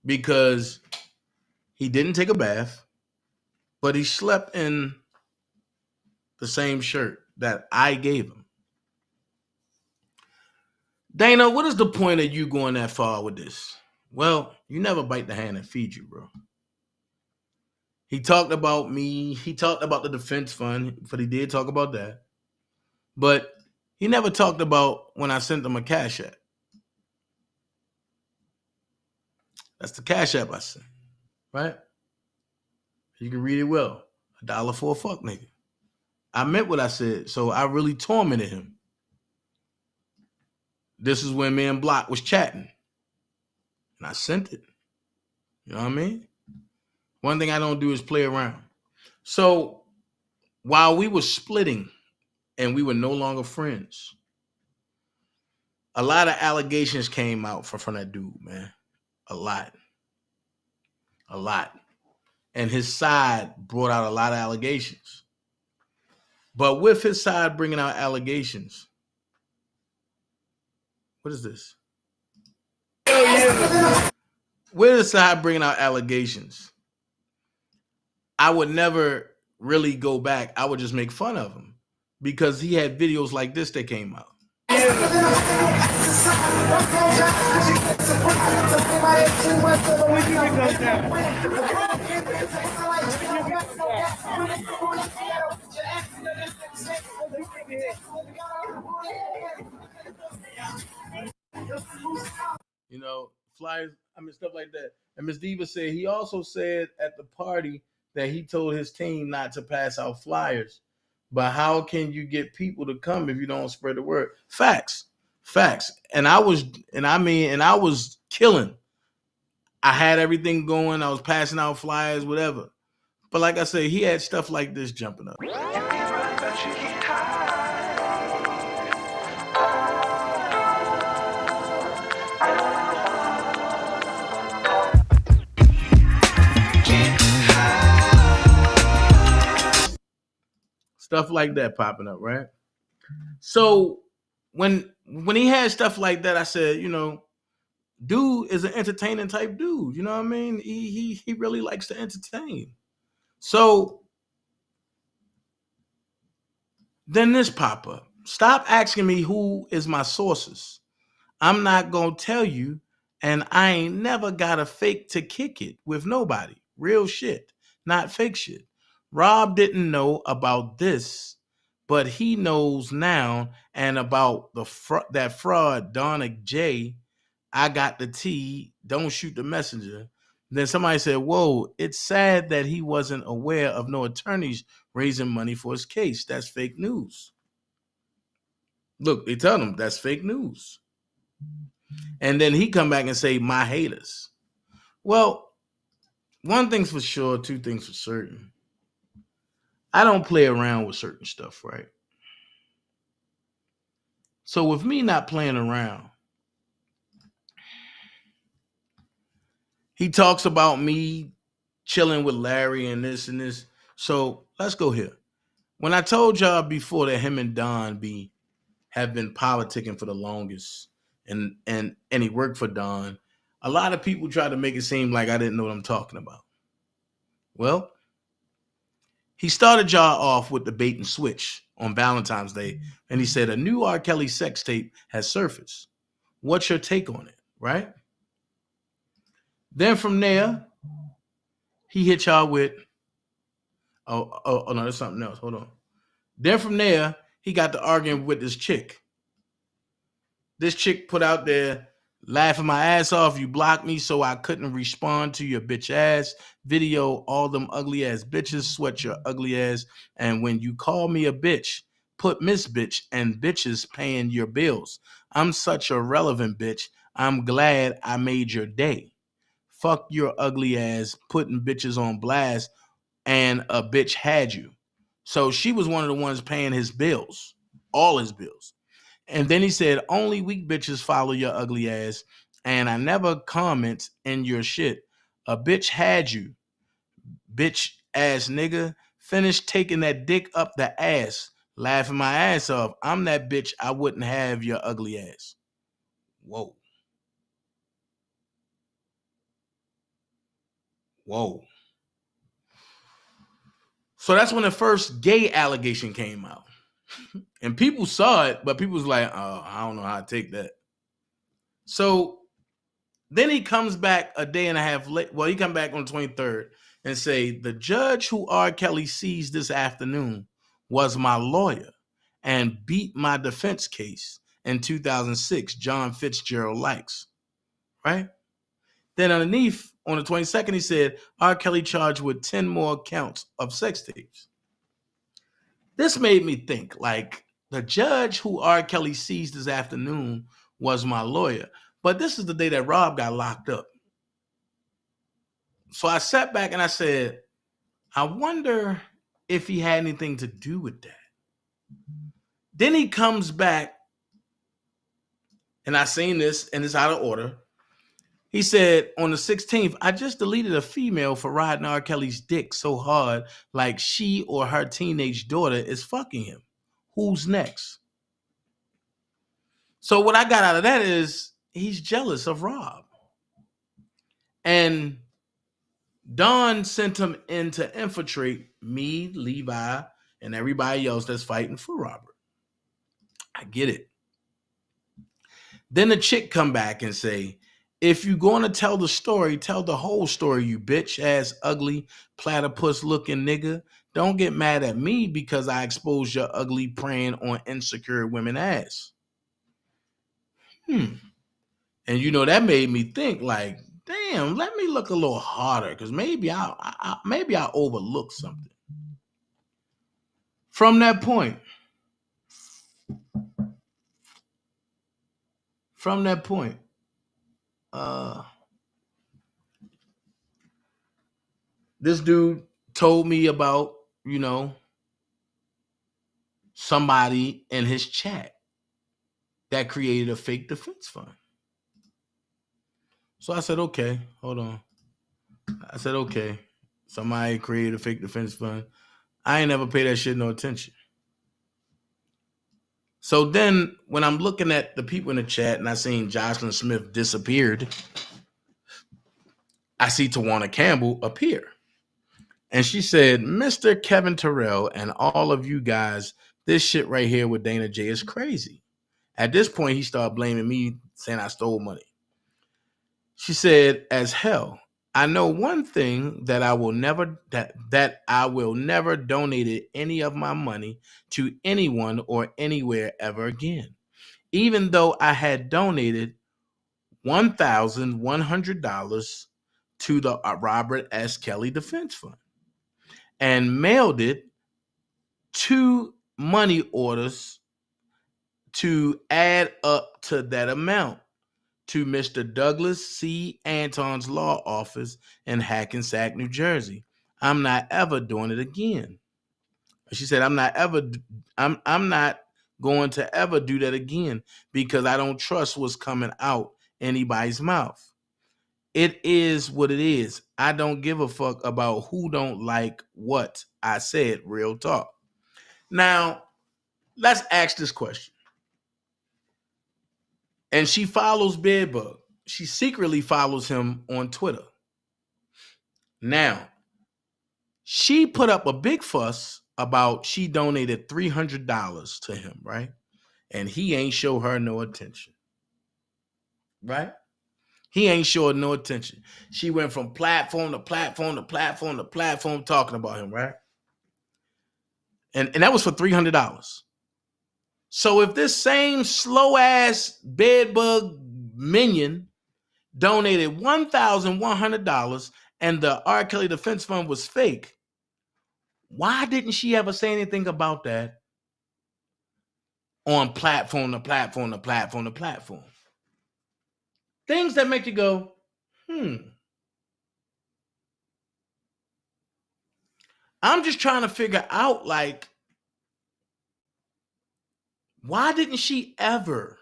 because he didn't take a bath, but he slept in the same shirt that I gave him. Dana, what is the point of you going that far with this? Well, you never bite the hand that feeds you, bro. He talked about me. He talked about the defense fund, but he did talk about that. But he never talked about when I sent him a Cash App. That's the Cash App I sent, right? You can read it well. $1 for a fuck nigga. I meant what I said, so I really tormented him. This is when me and Block was chatting. And I sent it. You know what I mean? One thing I don't do is play around. So while we were splitting and we were no longer friends, a lot of allegations came out from that dude, man. A lot. And his side brought out a lot of allegations. But with his side bringing out allegations, what is this? With his side bringing out allegations, I would never really go back. I would just make fun of him because he had videos like this that came out. You know, flyers, stuff like that. And Ms. Diva said he also said at the party that he told his team not to pass out flyers. But how can you get people to come if you don't spread the word? Facts. And I was killing. I had everything going. I was passing out flyers, whatever. But like I say, he had stuff like this jumping up. Stuff like that popping up, right? So when he had stuff like that, I said, you know, dude is an entertaining type dude. You know what I mean? He really likes to entertain. So then this pop up. Stop asking me who is my sources. I'm not gonna tell you, and I ain't never got a fake to kick it with nobody. Real shit, not fake shit. Rob didn't know about this, but he knows now. And about that fraud, Donna J, I got the T, don't shoot the messenger. Then somebody said, whoa, it's sad that he wasn't aware of no attorneys raising money for his case. That's fake news. Look, they tell him that's fake news. And then he come back and say, my haters. Well, one thing's for sure, two things for certain. I don't play around with certain stuff, right? So with me not playing around, he talks about me chilling with Larry and this and this. So let's go here. When I told y'all before that him and Don have been politicking for the longest, and he worked for Don, a lot of people tried to make it seem like I didn't know what I'm talking about. Well, he started y'all off with the bait and switch on Valentine's Day, and he said a new R. Kelly sex tape has surfaced. What's your take on it, right? Then from there, he hit y'all with, oh no, there's something else. Hold on. Then from there, he got to arguing with this chick. This chick put out there, laughing my ass off. You blocked me so I couldn't respond to your bitch ass video. All them ugly ass bitches sweat your ugly ass. And when you call me a bitch, put Miss Bitch and bitches paying your bills. I'm such a relevant bitch. I'm glad I made your day. Fuck your ugly ass putting bitches on blast, and a bitch had you. So she was one of the ones paying his bills, all his bills. And then he said, only weak bitches follow your ugly ass, and I never comment in your shit. A bitch had you, bitch ass nigga. Finish taking that dick up the ass, laughing my ass off. I'm that bitch. I wouldn't have your ugly ass. Whoa. Whoa. So that's when the first gay allegation came out. And people saw it, but people was like, oh, I don't know how to take that. So then he comes back a day and a half late. Well, he come back on the 23rd and say, the judge who R. Kelly sees this afternoon was my lawyer and beat my defense case in 2006, John Fitzgerald Likes, right? Then underneath, on the 22nd, he said, R. Kelly charged with 10 more counts of sex tapes. This made me think, like, the judge who R. Kelly sees this afternoon was my lawyer. But this is the day that Rob got locked up. So I sat back and I said, I wonder if he had anything to do with that. Then he comes back, and I seen this, and it's out of order. He said on the 16th, I just deleted a female for riding R. Kelly's dick so hard, like she or her teenage daughter is fucking him. Who's next? So what I got out of that is he's jealous of Rob. And Don sent him in to infiltrate me, Levi, and everybody else that's fighting for Robert. I get it. Then the chick come back and say, if you're going to tell the story, tell the whole story, you bitch ass, ugly, platypus looking nigga. Don't get mad at me because I exposed your ugly preying on insecure women ass. And you know, that made me think like, damn, let me look a little harder because maybe I overlooked something. From that point, this dude told me about, you know, somebody in his chat that created a fake defense fund. So I said, okay, hold on. I said, okay, somebody created a fake defense fund. I ain't never paid that shit no attention. So then when I'm looking at the people in the chat and I seen Jocelyn Smith disappeared, I see Tawana Campbell appear. And she said, Mr. Kevin Terrell and all of you guys, this shit right here with Dana J is crazy. At this point, he started blaming me, saying I stole money. She said, as hell, I know one thing that I will never donate any of my money to anyone or anywhere ever again. Even though I had donated $1,100 to the Robert S. Kelly Defense Fund and mailed it 2 money orders to add up to that amount to Mr. Douglas C. Anton's law office in Hackensack, New Jersey. I'm not ever doing it again. She said, I'm not going to ever do that again because I don't trust what's coming out anybody's mouth. It is what it is. I don't give a fuck about who don't like what I said. Real talk. Now, let's ask this question. And she follows Bedbug. She secretly follows him on Twitter. Now, she put up a big fuss about she donated $300 to him, right? And he ain't show her no attention, right? He ain't showing no attention. She went from platform to platform to platform to platform talking about him, right? And that was for $300. So if this same slow-ass bedbug minion donated $1,100 and the R. Kelly Defense Fund was fake, why didn't she ever say anything about that on platform to platform to platform to platform? Things that make you go, I'm just trying to figure out, like, why didn't she ever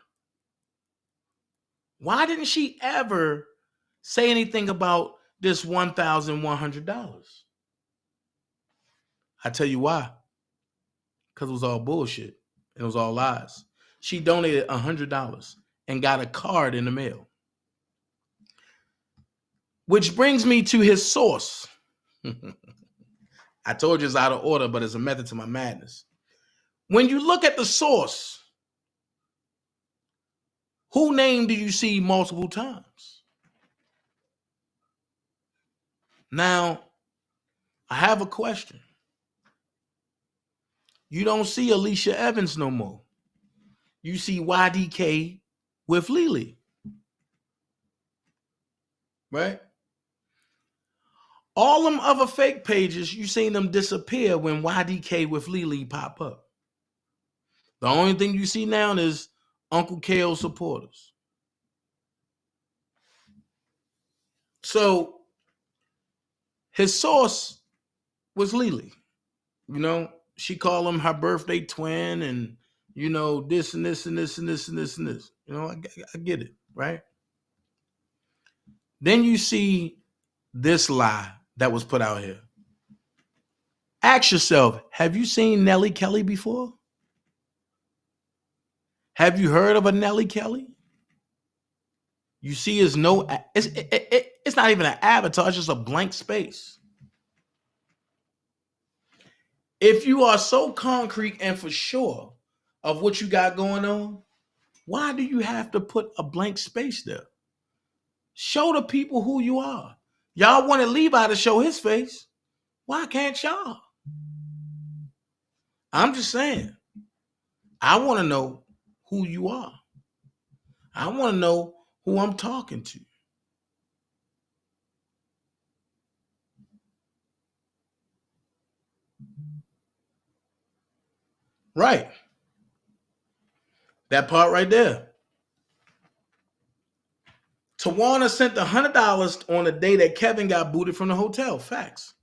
say anything about this $1,100? I tell you why. Because it was all bullshit. It was all lies. She donated $100 and got a card in the mail. Which brings me to his source. I told you it's out of order, but it's a method to my madness. When you look at the source, who name do you see multiple times? Now, I have a question. You don't see Alicia Evans no more. You see YDK with Lily. Right? All them other fake pages, you seen them disappear when YDK with Lily pop up. The only thing you see now is Uncle Kale supporters. So his source was Lily. You know, she called him her birthday twin and, you know, this and this and this and this and this and this. You know, I get it, right? Then you see this lie that was put out here. Ask yourself, have you seen Nellie Kelly before? Have you heard of a Nellie Kelly? You see, it's not even an avatar, it's just a blank space. If you are so concrete and for sure of what you got going on, why do you have to put a blank space there? Show the people who you are. Y'all wanted Levi to show his face. Why can't y'all? I'm just saying. I want to know who you are. I want to know who I'm talking to. Right. That part right there. Tawana sent $100 on the day that Kevin got booted from the hotel. Facts.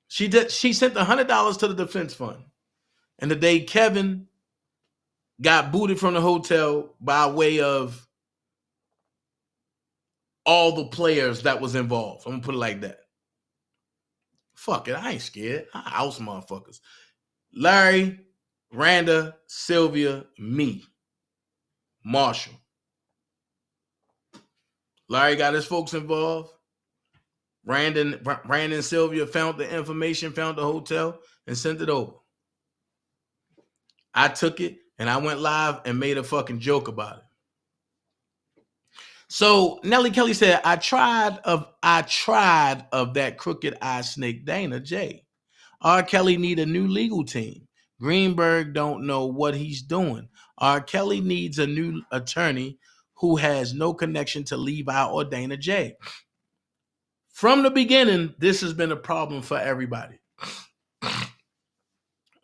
She sent $100 to the defense fund. And the day Kevin got booted from the hotel by way of all the players that was involved. I'm going to put it like that. Fuck it. I ain't scared. I house motherfuckers. Larry, Randa, Sylvia, me, Marshall. Larry got his folks involved. Brandon and Sylvia found the information, found the hotel, and sent it over. I took it and I went live and made a fucking joke about it. So Nellie Kelly said, I tried of that crooked eye snake DanaJay. R. Kelly need a new legal team. Greenberg don't know what he's doing. R. Kelly needs a new attorney who has no connection to Levi or DanaJay. From the beginning, this has been a problem for everybody.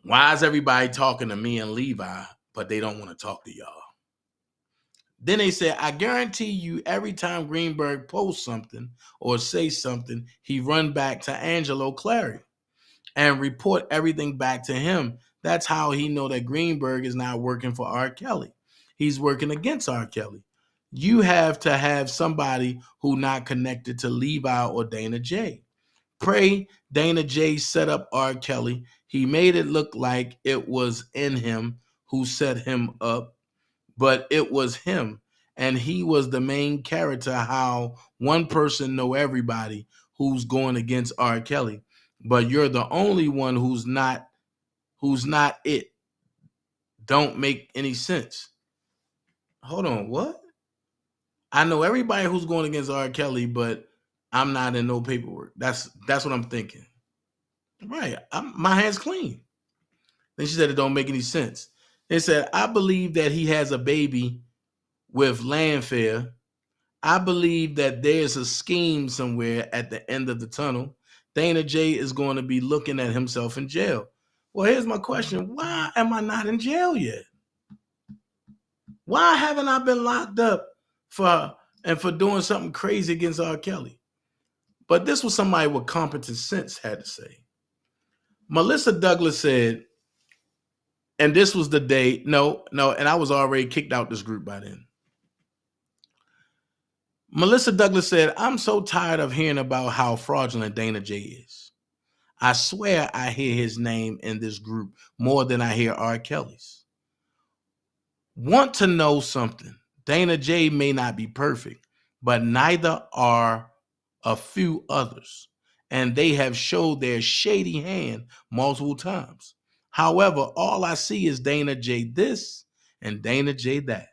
Why is everybody talking to me and Levi, but they don't want to talk to y'all? Then they said, I guarantee you every time Greenberg posts something or say something, he run back to Angelo Clary and report everything back to him. That's how he know that Greenberg is not working for R. Kelly. He's working against R. Kelly. You have to have somebody who not connected to Levi or DanaJay. Pray DanaJay set up R. Kelly. He made it look like it was in him who set him up, but it was him. And he was the main character, how one person know everybody who's going against R. Kelly, but you're the only one who's not it. Don't make any sense. Hold on, what? I know everybody who's going against R. Kelly, but I'm not in no paperwork. That's what I'm thinking. Right. My hand's clean. Then she said it don't make any sense. They said, I believe that he has a baby with Landfair. I believe that there's a scheme somewhere at the end of the tunnel. DanaJay is going to be looking at himself in jail. Well, here's my question. Why am I not in jail yet? Why haven't I been locked up for doing something crazy against R. Kelly? But this was somebody with competent sense had to say. Melissa Douglas said, and this was the day, no, and I was already kicked out this group by then. Melissa Douglas said, I'm so tired of hearing about how fraudulent DanaJay is. I swear I hear his name in this group more than I hear R. Kelly's. Want to know something? DanaJay may not be perfect, but neither are a few others, and they have showed their shady hand multiple times. However, all I see is Dana J this and Dana J that.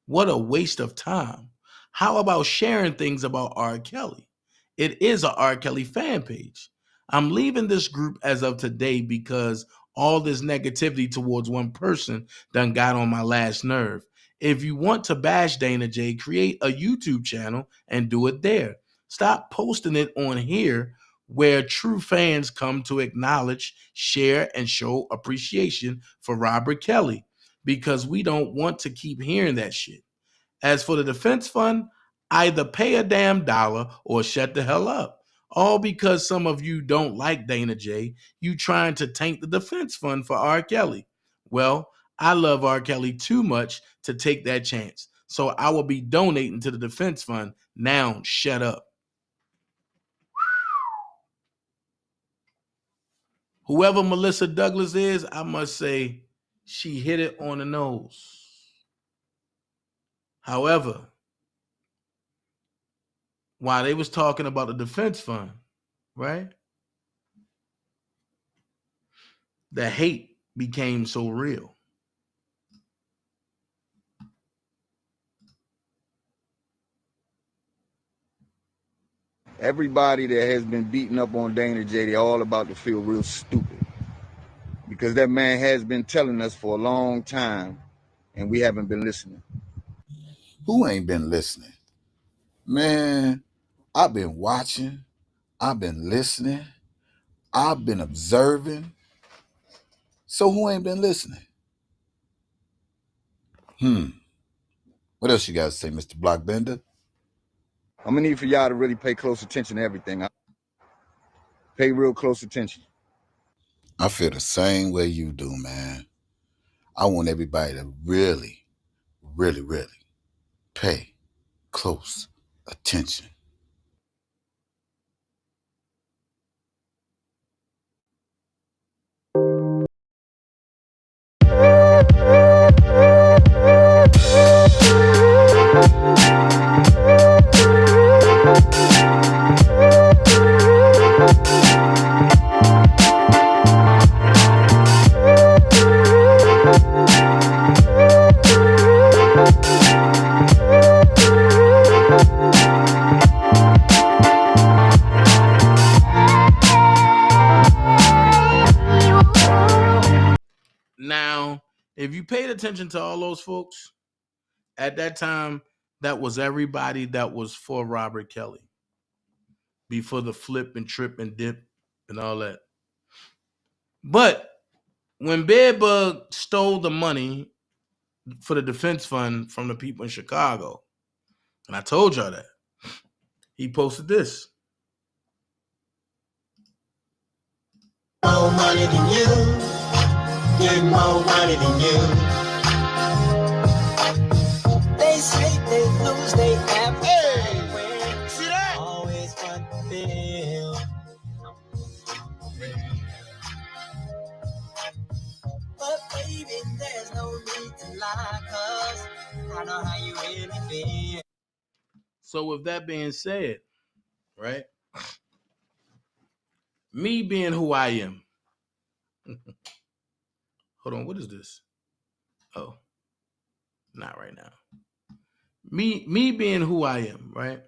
What a waste of time. How about sharing things about R. Kelly? It is a R. Kelly fan page. I'm leaving this group as of today because all this negativity towards one person done got on my last nerve. If you want to bash Dana J, create a YouTube channel and do it there. Stop posting it on here where true fans come to acknowledge, share, and show appreciation for Robert Kelly, because we don't want to keep hearing that shit. As for the defense fund, either pay a damn dollar or shut the hell up. All because some of you don't like Dana J, you trying to tank the defense fund for R. Kelly. Well, I love R. Kelly too much to take that chance, so I will be donating to the defense fund. Now shut up. Whoever Melissa Douglas is, I must say she hit it on the nose. However, while they was talking about the defense fund, right? The hate became so real. Everybody that has been beating up on Dana J, they're all about to feel real stupid. Because that man has been telling us for a long time, and we haven't been listening. Who ain't been listening? Man, I've been watching. I've been listening. I've been observing. So who ain't been listening? What else you got to say, Mr. Blockbender? I'm going to need for y'all to really pay close attention to everything. Pay real close attention. I feel the same way you do, man. I want everybody to really, really, really pay close attention. Now, if you paid attention to all those folks, at that time, that was everybody that was for Robert Kelly. Before the flip and trip and dip and all that. But when Bedbug stole the money for the defense fund from the people in Chicago, and I told y'all that, he posted this. More money than you, get more money than you. They say they lose, they have. Hey, see that? Always unfulfilled. But baby, there's no need to lie, 'cause I know how you really feel. So with that being said, right? Me being who I am. Hold on, what is this? Oh, not right now. Me being who I am, right?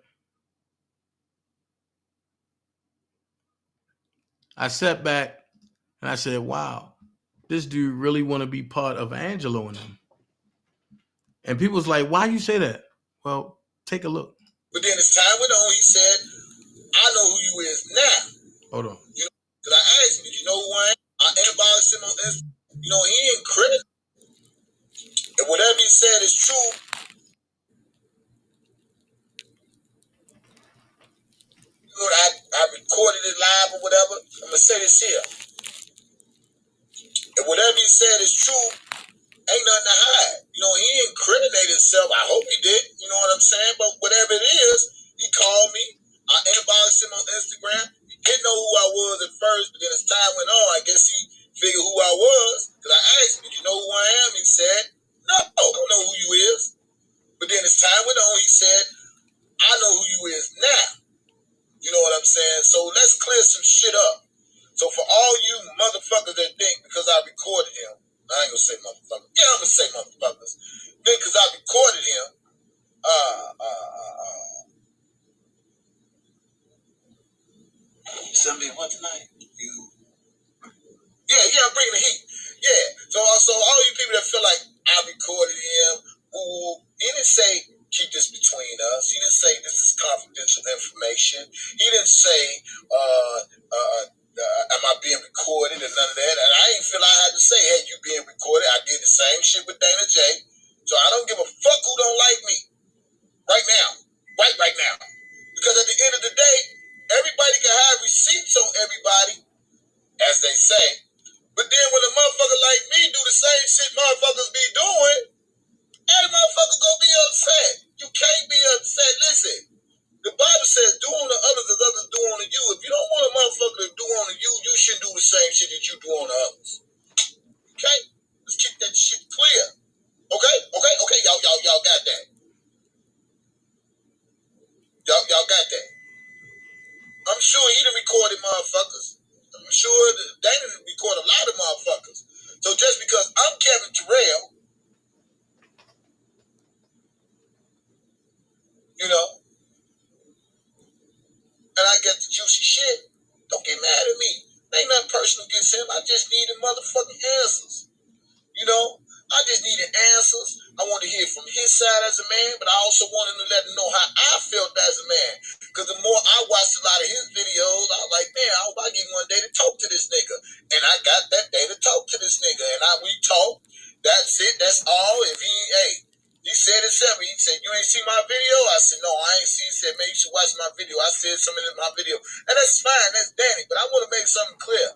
I sat back and I said, wow, this dude really want to be part of Angelo and them. And people was like, why you say that? Well, take a look. But then as time went on, he said, I know who you is now. Hold on. You know, because I asked him, did you know who I am? I inboxed him on Instagram. You know, he ain't credit. And whatever he said is true. You know, I recorded it live or whatever. I'm going to say this here. And whatever he said is true, ain't nothing to hide. You know, he incriminated himself. I hope he did. You know what I'm saying? But whatever it is, he called me. I inboxed him on Instagram. He didn't know who I was at first, but then as time went on, I guess he figured who I was. Because I asked him, did you know who I am? He said, no, I don't know who you is. But then as time went on, he said, I know who you is now. You know what I'm saying? So let's clear some shit up. So for all you motherfuckers that think because I recorded him, I ain't gonna say motherfuckers. Yeah, I'm gonna say motherfuckers. Think because I recorded him, somebody what tonight? Yeah, I'm bringing the heat. Yeah. So all you people that feel like I recorded him, he didn't say keep this between us. He didn't say this is confidential information. He didn't say am I being recorded and none of that. And I didn't feel I had to say, hey, you being recorded. I did the same shit with DanaJay. So I don't give a fuck who don't like me. Right now. Right now. Because at the end of the day, everybody can have receipts on everybody, as they say. But then when a motherfucker like me do the same shit motherfuckers be doing, every motherfucker gonna be upset. You can't be upset. Listen, the Bible says do unto others as others do unto you. If you don't want a motherfucker to do unto you, you shouldn't do the same shit that you do unto others. Okay? Let's keep that shit clear. Okay? Y'all got that. Y'all got that. I'm sure he done recorded motherfuckers. I'm sure they done record a lot of motherfuckers. So just because I'm Kevin Terrell, you know, and I get the juicy shit, don't get mad at me. Ain't nothing personal against him. I just needed motherfucking answers. You know, I just needed answers. I wanted to hear from his side as a man, but I also wanted to let him know how I felt as a man. Because the more I watched a lot of his videos, I was like, man, I hope I get one day to talk to this nigga. And I got that day to talk to this nigga. And we talked. That's it. That's all. If he said it himself. He said, you ain't see my video? I said, no, I ain't see. He said, man, you should watch my video. I said something in my video. And that's fine. That's Danny. But I want to make something clear.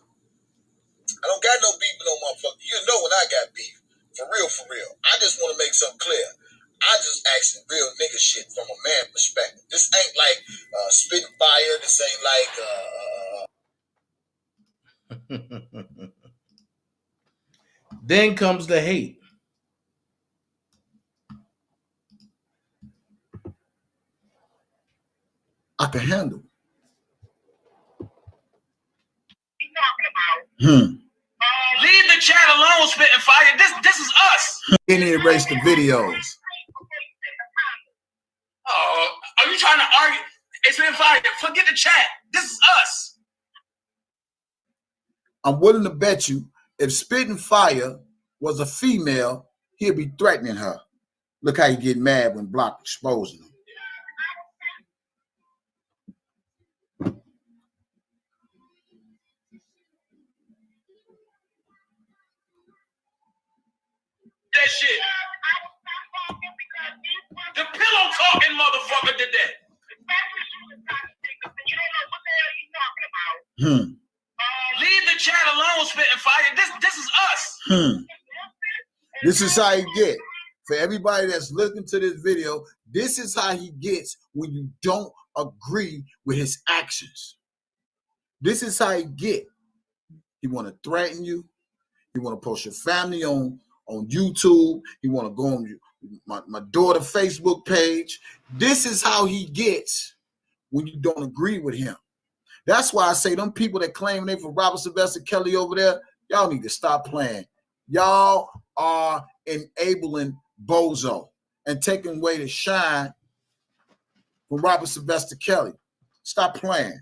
I don't got no beef with no motherfucker. You know when I got beef. For real. I just want to make something clear. I just asking real nigga shit from a man perspective. This ain't like spitting fire. This ain't like... Then comes the hate. I can handle. Leave the chat alone, spitting fire. This is us. He didn't erase the videos. Oh, are you trying to argue? It's been fire. Forget the chat. This is us. I'm willing to bet you if Spitting Fire was a female, he'd be threatening her. Look how you get mad when Block exposing him. That shit. The pillow talking motherfucker did that. Leave the chat alone, spitting fire. This is us. This is how he get. For everybody that's looking to this video, this is how he gets when you don't agree with his actions. This is how he get. He want to threaten you. He want to post your family on YouTube. He want to go on my daughter Facebook page. This is how he gets when you don't agree with him. That's why I say them people that claim they for Robert Sylvester Kelly over there, y'all need to stop playing. Y'all are enabling Bozo and taking away the shine from Robert Sylvester Kelly. Stop playing.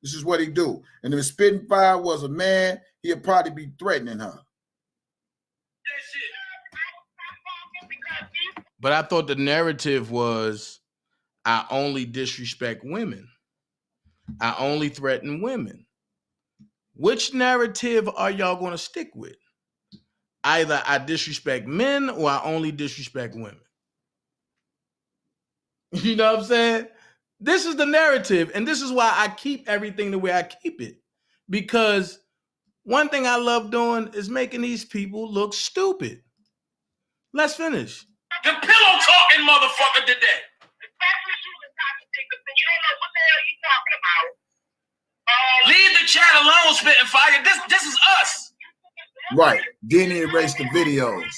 This is what he do. And if Spitting Fire was a man, he'd probably be threatening her. But I thought the narrative was, I only disrespect women. I only threaten women. Which narrative are y'all going to stick with? Either I disrespect men or I only disrespect women. You know what I'm saying? This is the narrative, and this is why I keep everything the way I keep it. Because one thing I love doing is making these people look stupid. Let's finish. The pillow talking motherfucker did that. Leave the chat alone, spitting fire. This is us. Right. Didn't erase the videos.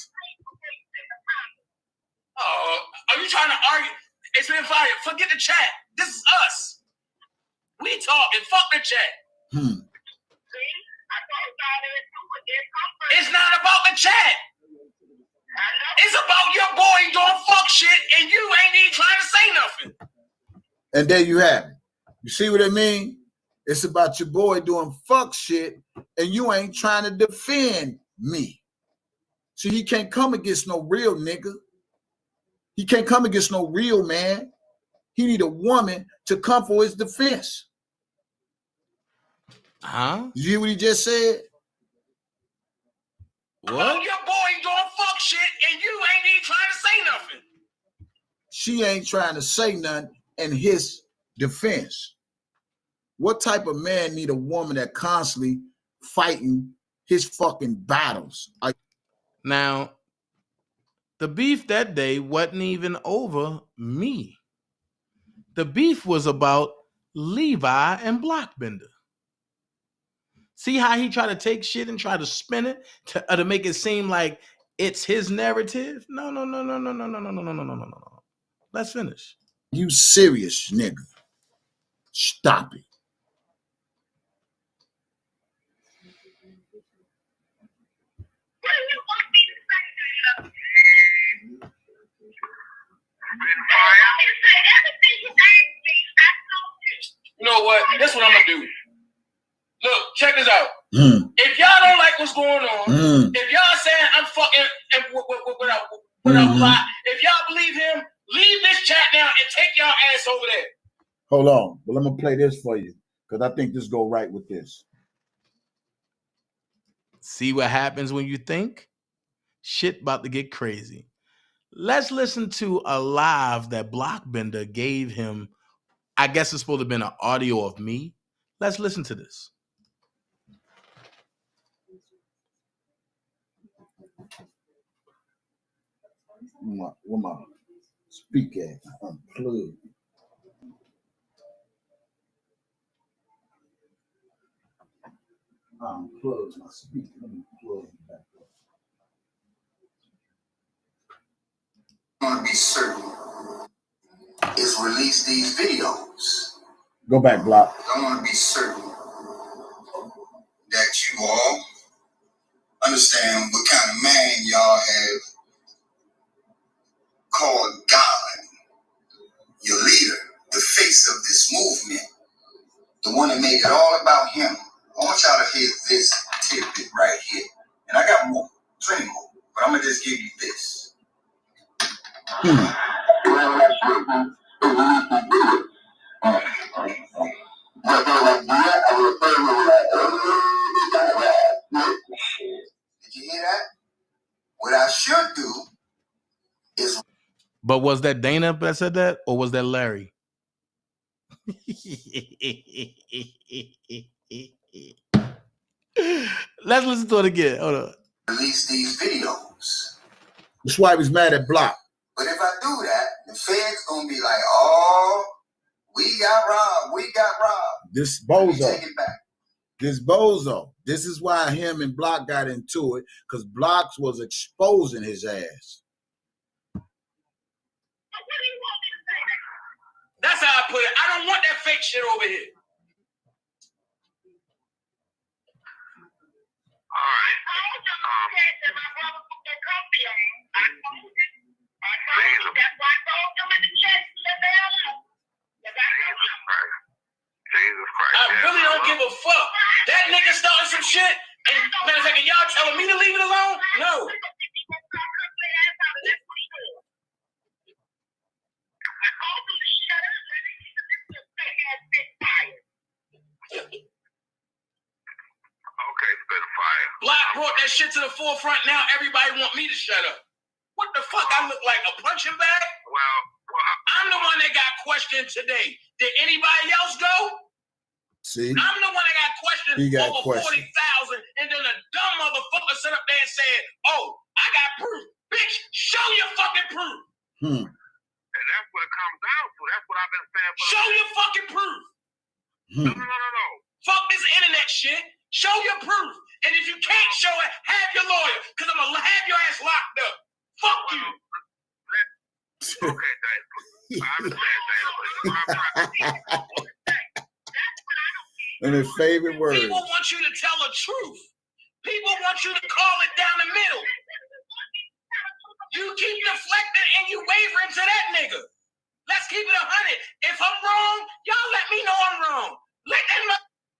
forget the chat. This is us. We talking. Fuck the chat. It's not about the chat. It's about your boy doing fuck shit and you ain't even trying to say nothing. And there you have it. You see what I mean? It's about your boy doing fuck shit and you ain't trying to defend me. See, he can't come against no real nigga. He can't come against no real man. He need a woman to come for his defense. Huh? You hear what he just said? What? Your boy doing fuck shit and you ain't even trying to say nothing. She ain't trying to say nothing in his defense. What type of man need a woman that constantly fighting his fucking battles? Now, the beef that day wasn't even over me. The beef was about Levi and Blockbender. See how he tried to take shit and try to spin it to make it seem like it's his narrative? No. Let's finish. You serious, nigga. Stop it. You know what? This is what I'm gonna do. Look, check this out. If y'all don't like what's going on, if y'all saying I'm fucking without lie, if y'all believe him, leave this chat now and take y'all ass over there. Hold on. Well, I'm gonna play this for you because I think this go right with this. See what happens when you think? Shit about to get crazy. Let's listen to a live that Blockbender gave him. I guess it's supposed to have been an audio of me. Let's listen to this. Where my speaker at? Unplugged. Unplugged my speaker. Let me plug it back up. I want to be certain is release these videos. Go back, Block. I want to be certain that you all understand what kind of man y'all have called God, your leader, the face of this movement, the one that made it all about him. I want y'all to hear this tidbit right here. And I got more, plenty more, but I'm going to just give you this. Did you hear that? What I should do is... But was that Dana that said that, or was that Larry? Let's listen to it again. Hold on. Release these videos. That's why he was mad at Block. But if I do that, the Fed's gonna be like, "Oh, we got robbed. This Take bozo. it back." This bozo. This is why him and Block got into it, because Blocks was exposing his ass. That's how I put it. I don't want that fake shit over here. All right. Jesus Christ. I really don't give a fuck. That nigga started some shit, and matter of fact, y'all telling me to leave it alone? No. Okay, spit fire. Block brought that shit to the forefront. Now everybody want me to shut up. What the fuck? I look like a punching bag? Well, I'm the one that got questioned today. Did anybody else go? See? I'm the one that got questioned He got over questioned. 40,000, and then a dumb motherfucker sit up there and said, "Oh, I got proof." Bitch, show your fucking proof. and that's what it comes down to. That's what I've been saying. Show your fucking proof. No. Fuck this internet shit. Show your proof. And if you can't show it, have your lawyer, because I'm going to have your ass locked up. Fuck you. Okay, thanks. And his favorite word. People want you to tell the truth. People want you to call it down the middle. You keep deflecting and you wavering to that nigga. Let's keep it 100. If I'm wrong, y'all let me know I'm wrong. Let them.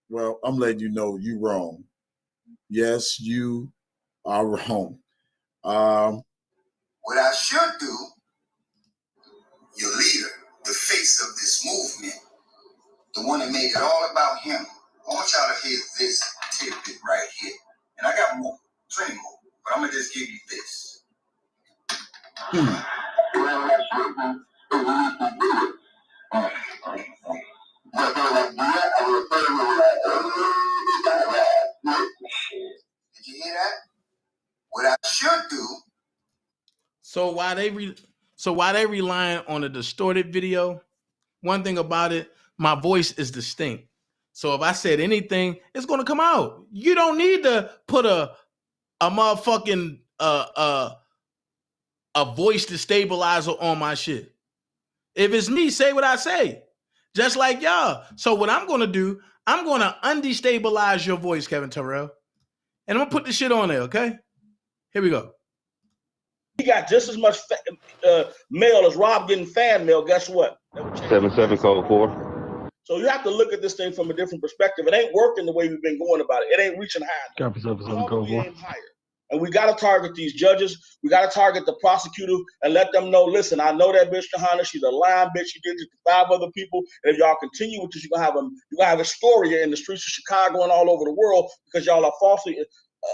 Well, I'm letting you know you wrong. Yes, you are wrong. What I should do, your leader, the face of this movement, the one that made it all about him. I want y'all to hear this tidbit right here. And I got more, plenty more, but I'm going to just give you this. Did you hear that? What I should do. So while they relying on a distorted video, one thing about it, my voice is distinct. So if I said anything, it's gonna come out. You don't need to put a motherfucking a voice destabilizer on my shit. If it's me, say what I say. Just like y'all. So what I'm gonna do, I'm gonna undestabilize your voice, Kevin Terrell. And I'm gonna put the shit on there, okay? Here we go. He got just as much mail as Rob getting fan mail. Guess what? 77 code 4. So you have to look at this thing from a different perspective. It ain't working the way we've been going about it. It ain't reaching high. Copy 77 code 4. And we got to target these judges. We got to target the prosecutor and let them know, listen, I know that bitch Kahana. She's a lying bitch. She did it to 5 other people. And if y'all continue with this, you're gonna have hysteria in the streets of Chicago and all over the world because y'all are falsely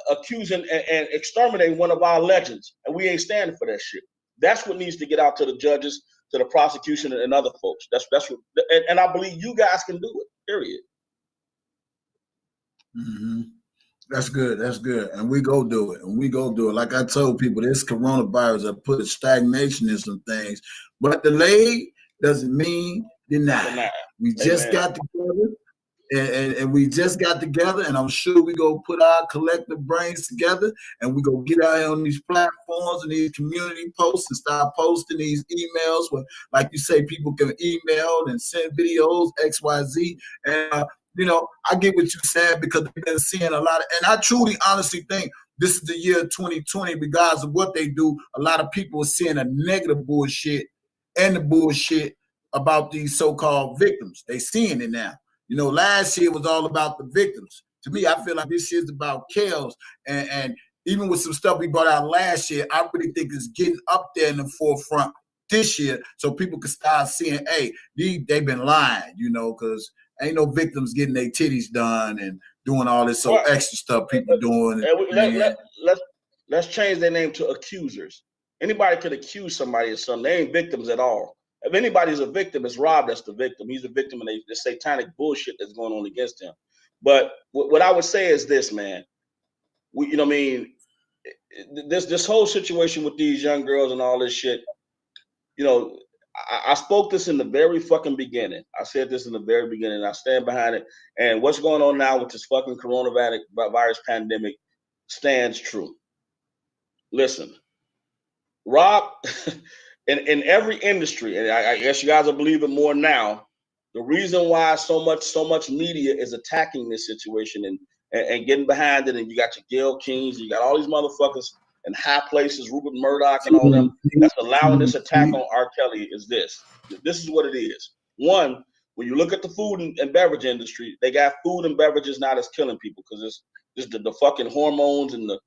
accusing and exterminating one of our legends. And we ain't standing for that shit. That's what needs to get out to the judges, to the prosecution, and other folks. That's what, and I believe you guys can do it. Period. Mm-hmm. That's good. That's good. And we go do it. And we go do it. Like I told people, this coronavirus have put a stagnation in some things. But delayed doesn't mean denied. We just got together. And we just got together, and I'm sure we go put our collective brains together, and we go get out here on these platforms and these community posts and start posting these emails where, like you say, people can email and send videos, XYZ. And, you know, I get what you're saying because they've been seeing a lot of, and I truly, honestly think this is the year 2020, regardless of what they do, a lot of people are seeing a negative bullshit and the bullshit about these so-called victims. They seeing it now. You know, last year was all about the victims. To me, I feel like this year's about kills. And even with some stuff we brought out last year, I really think it's getting up there in the forefront this year so people can start seeing, hey, they've been lying, you know, because ain't no victims getting their titties done and doing all this extra stuff people doing. Let's change their name to accusers. Anybody could accuse somebody of something. They ain't victims at all. If anybody's a victim, it's Rob that's the victim. He's a victim of the satanic bullshit that's going on against him. But what I would say is this, man. You know what I mean? This whole situation with these young girls and all this shit, you know, I spoke this in the very fucking beginning. I said this in the very beginning. I stand behind it. And what's going on now with this fucking coronavirus pandemic stands true. Listen, Rob... In every industry, and I guess you guys will believe it more now, the reason why so much media is attacking this situation and getting behind it, and you got your Gayle Kings, you got all these motherfuckers in high places, Rupert Murdoch and all them, that's allowing this attack on R. Kelly is this. This is what it is. One, when you look at the food and beverage industry, they got food and beverages now that's killing people because it's the fucking hormones and the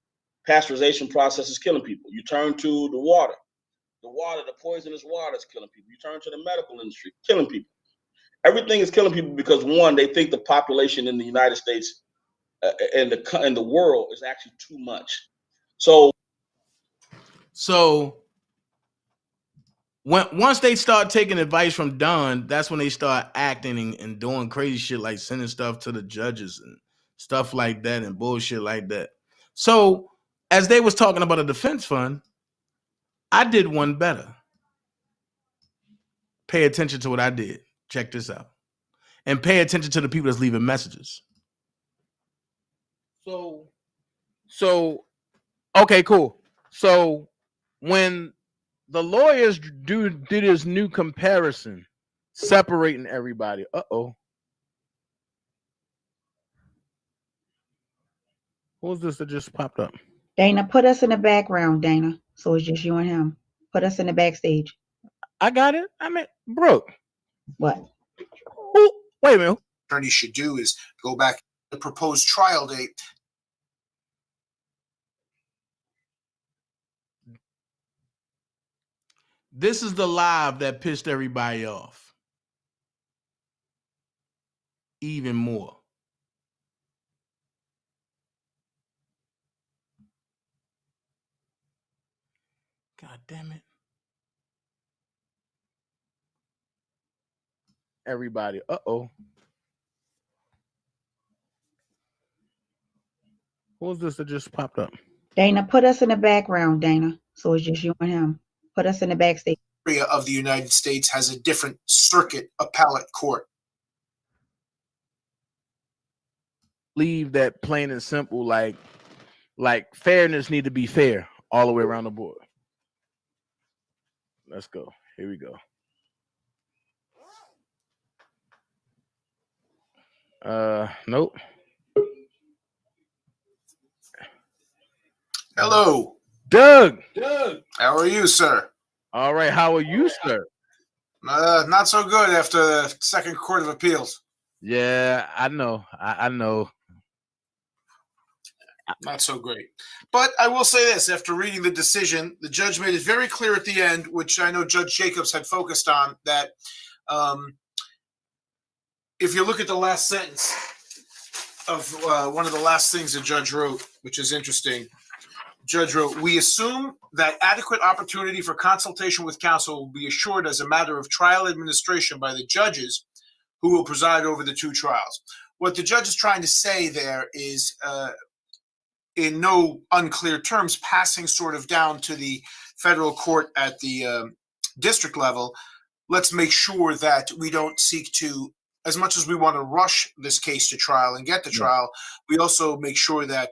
pasteurization process is killing people. You turn to the water. The poisonous water is killing people. You turn to the medical industry, killing people. Everything is killing people because, one, they think the population in the United States and the world is actually too much. So once they start taking advice from Don, that's when they start acting and doing crazy shit like sending stuff to the judges and stuff like that and bullshit like that. So as they was talking about a defense fund, I did one better. Pay attention to what I did. Check this out. And pay attention to the people that's leaving messages. So, okay, cool. So when 1 state started taking advice from Don, that's when they start acting and doing crazy shit like sending stuff to the judges and stuff like that. So as they was talking about a defense fund, I did one better. Pay attention to what I did. Check this out. And pay attention to the people that's leaving messages. So, okay, cool. So when the lawyers did this new comparison, separating everybody. Uh-oh. Who's this that just popped up? Dana, put us in the background, Dana. So it's just you and him. Put us in the backstage. I got it. I mean, Brooke. What? Wait a minute. Attorney should do is go back to the proposed trial date. This is the live that pissed everybody off. Even more. God damn it. Everybody. Uh-oh. Who's this that just popped up? Dana, put us in the background, Dana. So it's just you and him. Put us in the backstage. Area of the United States has a different circuit appellate court. Leave that plain and simple, like fairness need to be fair all the way around the board. Let's go. Here we go. Nope. Hello. Doug. How are you, sir? All right. How are you, sir? Not so good after the Second Court of Appeals. Yeah, I know. I know. Not so great. But I will say this, after reading the decision, the judge made it very clear at the end, which I know Judge Jacobs had focused on, that if you look at the last sentence of one of the last things the judge wrote, which is interesting, Judge wrote, "We assume that adequate opportunity for consultation with counsel will be assured as a matter of trial administration by the judges who will preside over the two trials." What the judge is trying to say there is, in no unclear terms, passing sort of down to the federal court at the district level, let's make sure that we don't seek to, as much as we want to rush this case to trial and get to trial, we also make sure that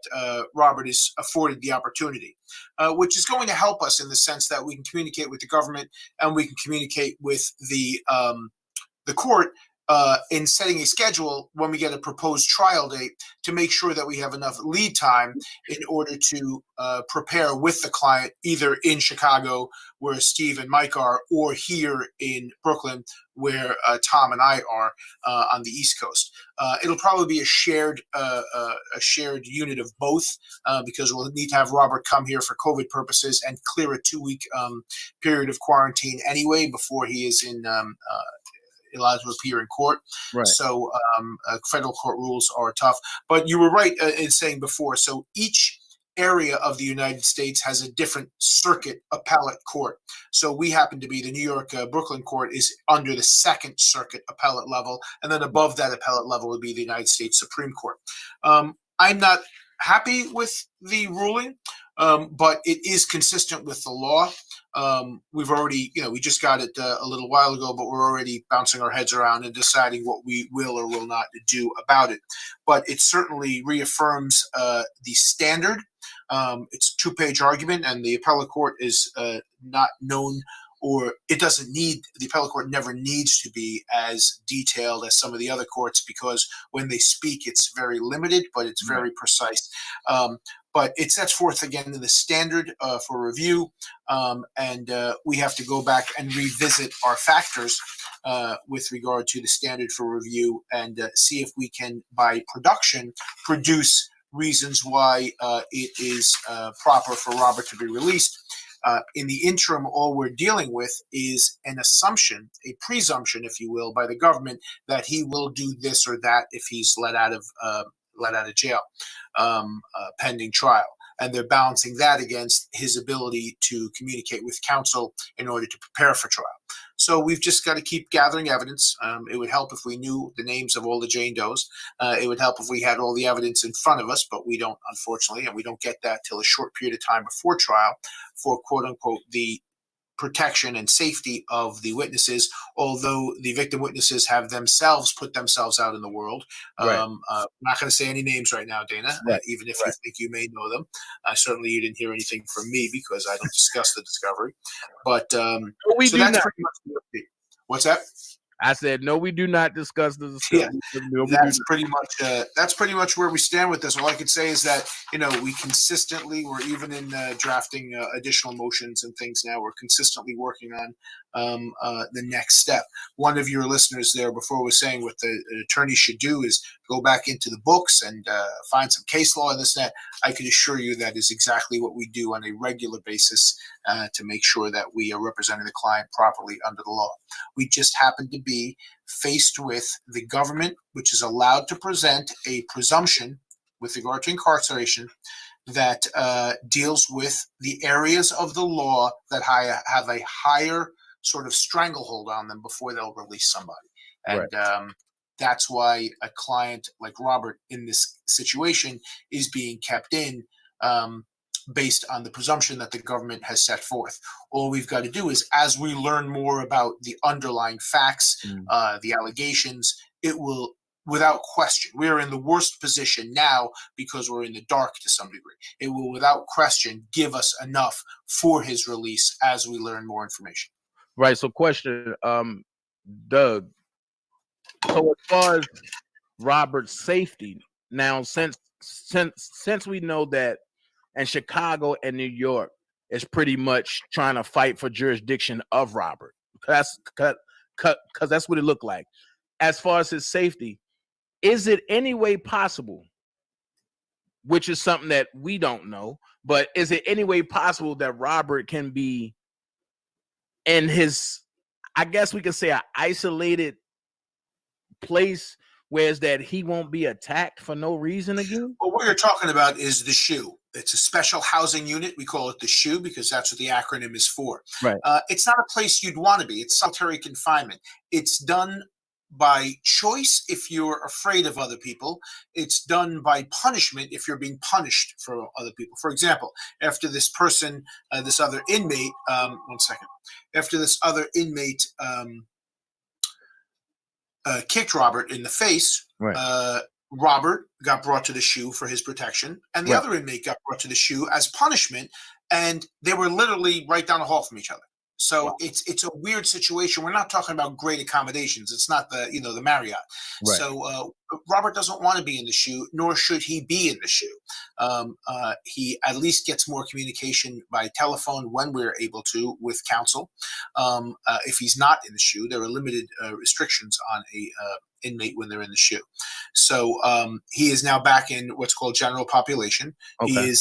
Robert is afforded the opportunity, which is going to help us in the sense that we can communicate with the government and we can communicate with the court in setting a schedule when we get a proposed trial date to make sure that we have enough lead time in order to prepare with the client, either in Chicago, where Steve and Mike are, or here in Brooklyn, where Tom and I are on the East Coast. It'll probably be a shared unit of both because we'll need to have Robert come here for COVID purposes and clear a 2-week period of quarantine anyway before he is allowed to appear in court. Right. So federal court rules are tough. But you were right in saying before, so each area of the United States has a different circuit appellate court. So we happen to be the New York Brooklyn court is under the Second Circuit appellate level, and then above that appellate level would be the United States Supreme Court. I'm not happy with the ruling, but it is consistent with the law. We've already, we just got it a little while ago, but we're already bouncing our heads around and deciding what we will or will not do about it. But it certainly reaffirms the standard. It's a 2-page argument, and the appellate court is not known, or it doesn't need, the appellate court never needs to be as detailed as some of the other courts, because when they speak, it's very limited, but it's very precise. But it sets forth again the standard for review, and we have to go back and revisit our factors with regard to the standard for review and see if we can, by production, produce reasons why it is proper for Robert to be released. In the interim, all we're dealing with is an assumption, a presumption, if you will, by the government that he will do this or that if he's let out of jail pending trial. And they're balancing that against his ability to communicate with counsel in order to prepare for trial. So we've just got to keep gathering evidence. It would help if we knew the names of all the Jane Does. It would help if we had all the evidence in front of us, but we don't, unfortunately, and we don't get that till a short period of time before trial for, quote unquote, the protection and safety of the witnesses, although the victim witnesses have themselves put themselves out in the world. Right. I'm not going to say any names right now, Dana, Right. even if you think you may know them. Certainly you didn't hear anything from me because I don't discuss the discovery. But we so do that's not. pretty much the update. What's that? I said, no, we do not discuss the discovery. Yeah, No, that's pretty much where we stand with this. All I could say is that, you know, we consistently, we're even in drafting additional motions and things now. We're consistently working on the next step. One of your listeners there before was saying what the attorney should do is go back into the books and find some case law and this and that. I can assure you that is exactly what we do on a regular basis to make sure that we are representing the client properly under the law. We just happen to be faced with the government, which is allowed to present a presumption with regard to incarceration that deals with the areas of the law that have a higher sort of stranglehold on them before they'll release somebody. And that's why a client like Robert in this situation is being kept in based on the presumption that the government has set forth. All we've got to do is, as we learn more about the underlying facts, the allegations, it will, without question, we are in the worst position now because we're in the dark to some degree. It will, without question, give us enough for his release as we learn more information. Right. So question, Doug, so as far as Robert's safety, now since we know that in Chicago and New York is pretty much trying to fight for jurisdiction of Robert, that's because that's what it looked like. As far as his safety, is it any way possible, which is something that we don't know, but is it any way possible that Robert can be in his, I guess we could say, an isolated place, whereas that he won't be attacked for no reason again? Well, what you're talking about is the SHU. It's a special housing unit. We call it the SHU because that's what the acronym is for. Right. It's not a place you'd want to be. It's solitary confinement. It's done by choice if you're afraid of other people. It's done by punishment if you're being punished for other people. For example, after this person, this other inmate, after this other inmate kicked Robert in the face, Robert got brought to the SHU for his protection, and the other inmate got brought to the SHU as punishment, and they were literally right down the hall from each other. So it's a weird situation. We're not talking about great accommodations. It's not the the Marriott. Right. So Robert doesn't want to be in the SHU, nor should he be in the SHU. He at least gets more communication by telephone when we're able to with counsel. If he's not in the SHU, there are limited restrictions on a inmate when they're in the SHU. So he is now back in what's called general population. Okay.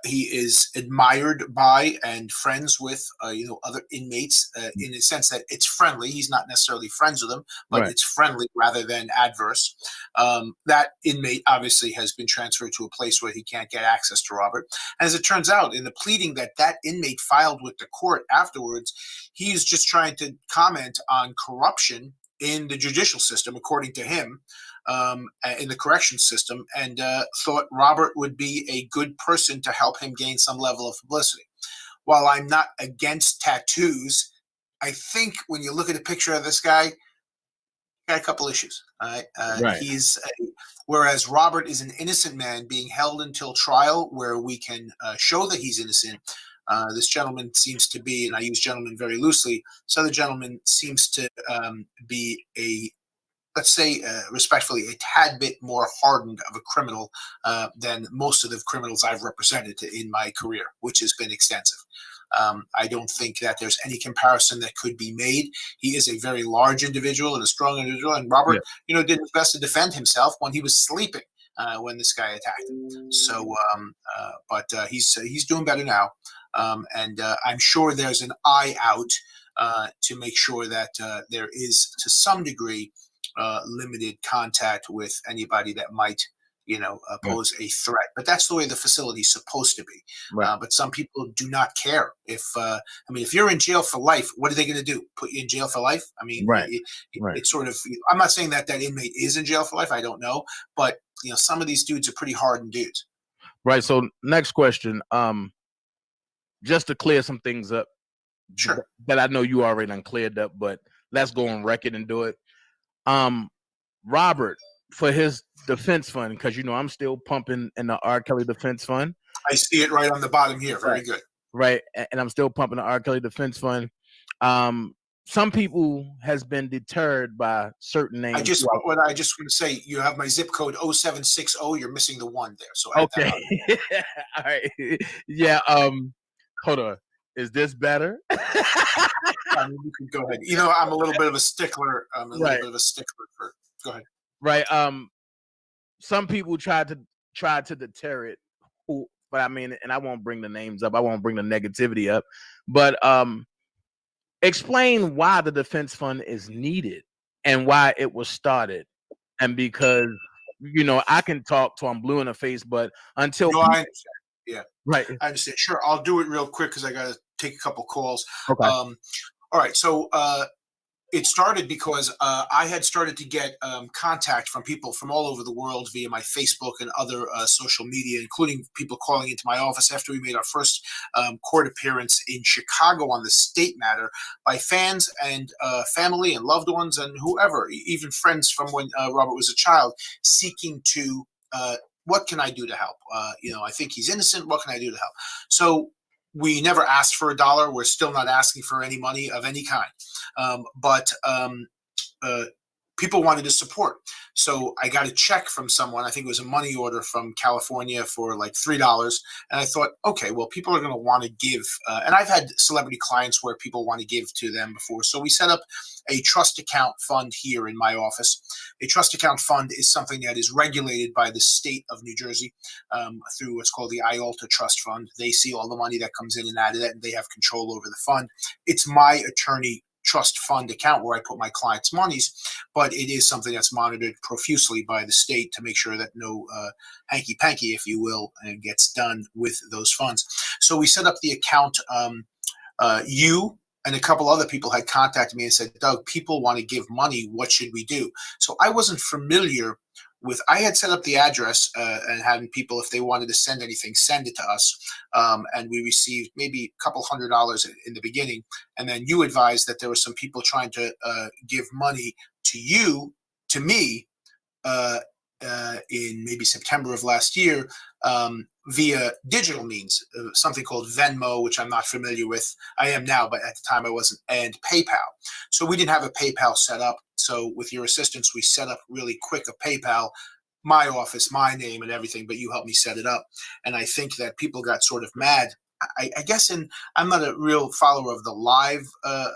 He is admired by and friends with other inmates in the sense that it's friendly. He's not necessarily friends with them, but it's friendly rather than adverse. That inmate obviously has been transferred to a place where he can't get access to Robert. As it turns out, in the pleading that inmate filed with the court afterwards, he's just trying to comment on corruption in the judicial system, according to him, in the corrections system, and thought Robert would be a good person to help him gain some level of publicity. While I'm not against tattoos, I think when you look at a picture of this guy, got a couple issues. Whereas Robert is an innocent man being held until trial where we can show that he's innocent. This gentleman seems to be, and I use gentleman very loosely, this other gentleman seems to be let's say respectfully, a tad bit more hardened of a criminal than most of the criminals I've represented in my career, which has been extensive. I don't think that there's any comparison that could be made. He is a very large individual and a strong individual, and Robert, did his best to defend himself when he was sleeping when this guy attacked him. So, but he's doing better now, and I'm sure there's an eye out to make sure that there is, to some degree, limited contact with anybody that might, pose a threat. But that's the way the facility is supposed to be. But some people do not care. If you're in jail for life, what are they going to do? Put you in jail for life? I mean, it's sort of. I'm not saying that inmate is in jail for life. I don't know, but some of these dudes are pretty hardened dudes. Right. So next question. Just to clear some things up, Sure. that I know you already done cleared up, but let's go on record and do it. Robert, for his defense fund, because you know I'm still pumping in the R. Kelly defense fund. I see it right on the bottom here. Very good. Right, and I'm still pumping the R. Kelly defense fund. Some people has been deterred by certain names. I just want to say, you have my zip code 0760. You're missing the 1 there. So add that on. All right. Yeah. Hold on. Is this better? I mean, you can go ahead. You know, I'm a little bit of a stickler. For. Go ahead. Right. Some people tried to deter it. But I mean, and I won't bring the names up. I won't bring the negativity up. But explain why the defense fund is needed and why it was started. And because, you know, I can talk till I'm blue in the face, but until I understand. Yeah. Right. I understand. Sure. I'll do it real quick because I got to take a couple calls. Okay. All right. So it started because I had started to get contact from people from all over the world via my Facebook and other social media, including people calling into my office after we made our first court appearance in Chicago on the state matter, by fans and family and loved ones and whoever, even friends from when Robert was a child, seeking to, what can I do to help? You know, I think he's innocent. What can I do to help? So we never asked for $1. We're still not asking for any money of any kind. But people wanted to support. So I got a check from someone. I think it was a money order from California for like $3. And I thought, okay, well, people are going to want to give. And I've had celebrity clients where people want to give to them before. So we set up a trust account fund here in my office. A trust account fund is something that is regulated by the state of New Jersey through what's called the IALTA Trust Fund. They see all the money that comes in and out of that, and they have control over the fund. It's my attorney trust fund account where I put my clients' monies, but it is something that's monitored profusely by the state to make sure that no hanky-panky, if you will, gets done with those funds. So we set up the account. You and a couple other people had contacted me and said, Doug, people want to give money. What should we do? So I wasn't familiar with, I had set up the address and had people, if they wanted to send anything, send it to us. And we received maybe a couple $100 in the beginning. And then you advised that there were some people trying to give money to you, to me, in maybe September of last year, via digital means, something called Venmo, which I'm not familiar with. I am now, but at the time I wasn't, and PayPal. So we didn't have a PayPal set up. So with your assistance, we set up really quick a PayPal, my office, my name and everything, but you helped me set it up. And I think that people got sort of mad. I guess, and I'm not a real follower of the live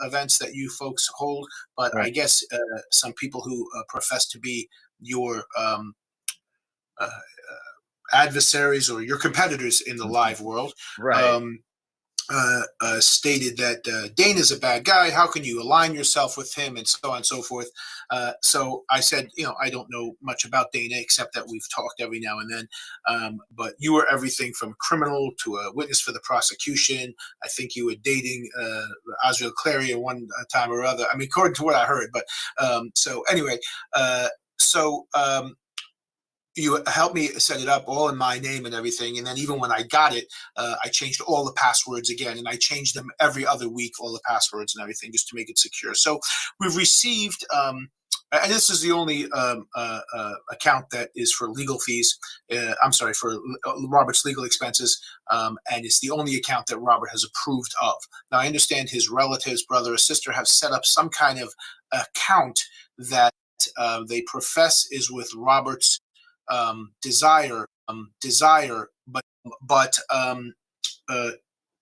events that you folks hold, but right. I guess some people who profess to be your adversaries or your competitors in the live world, right. Stated that Dana's a bad guy. How can you align yourself with him, and so on and so forth. So I said, you know, I don't know much about Dana except that we've talked every now and then. But you were everything from criminal to a witness for the prosecution. I think you were dating Oswald Clary at one time or other. I mean, according to what I heard. But so anyway, you helped me set it up all in my name and everything. And then even when I got it, I changed all the passwords again, and I changed them every other week, all the passwords and everything, just to make it secure. So we've received, and this is the only account that is for legal fees. I'm sorry, for Robert's legal expenses. And it's the only account that Robert has approved of. Now, I understand his relatives, brother or sister, have set up some kind of account that they profess is with Robert's desire, but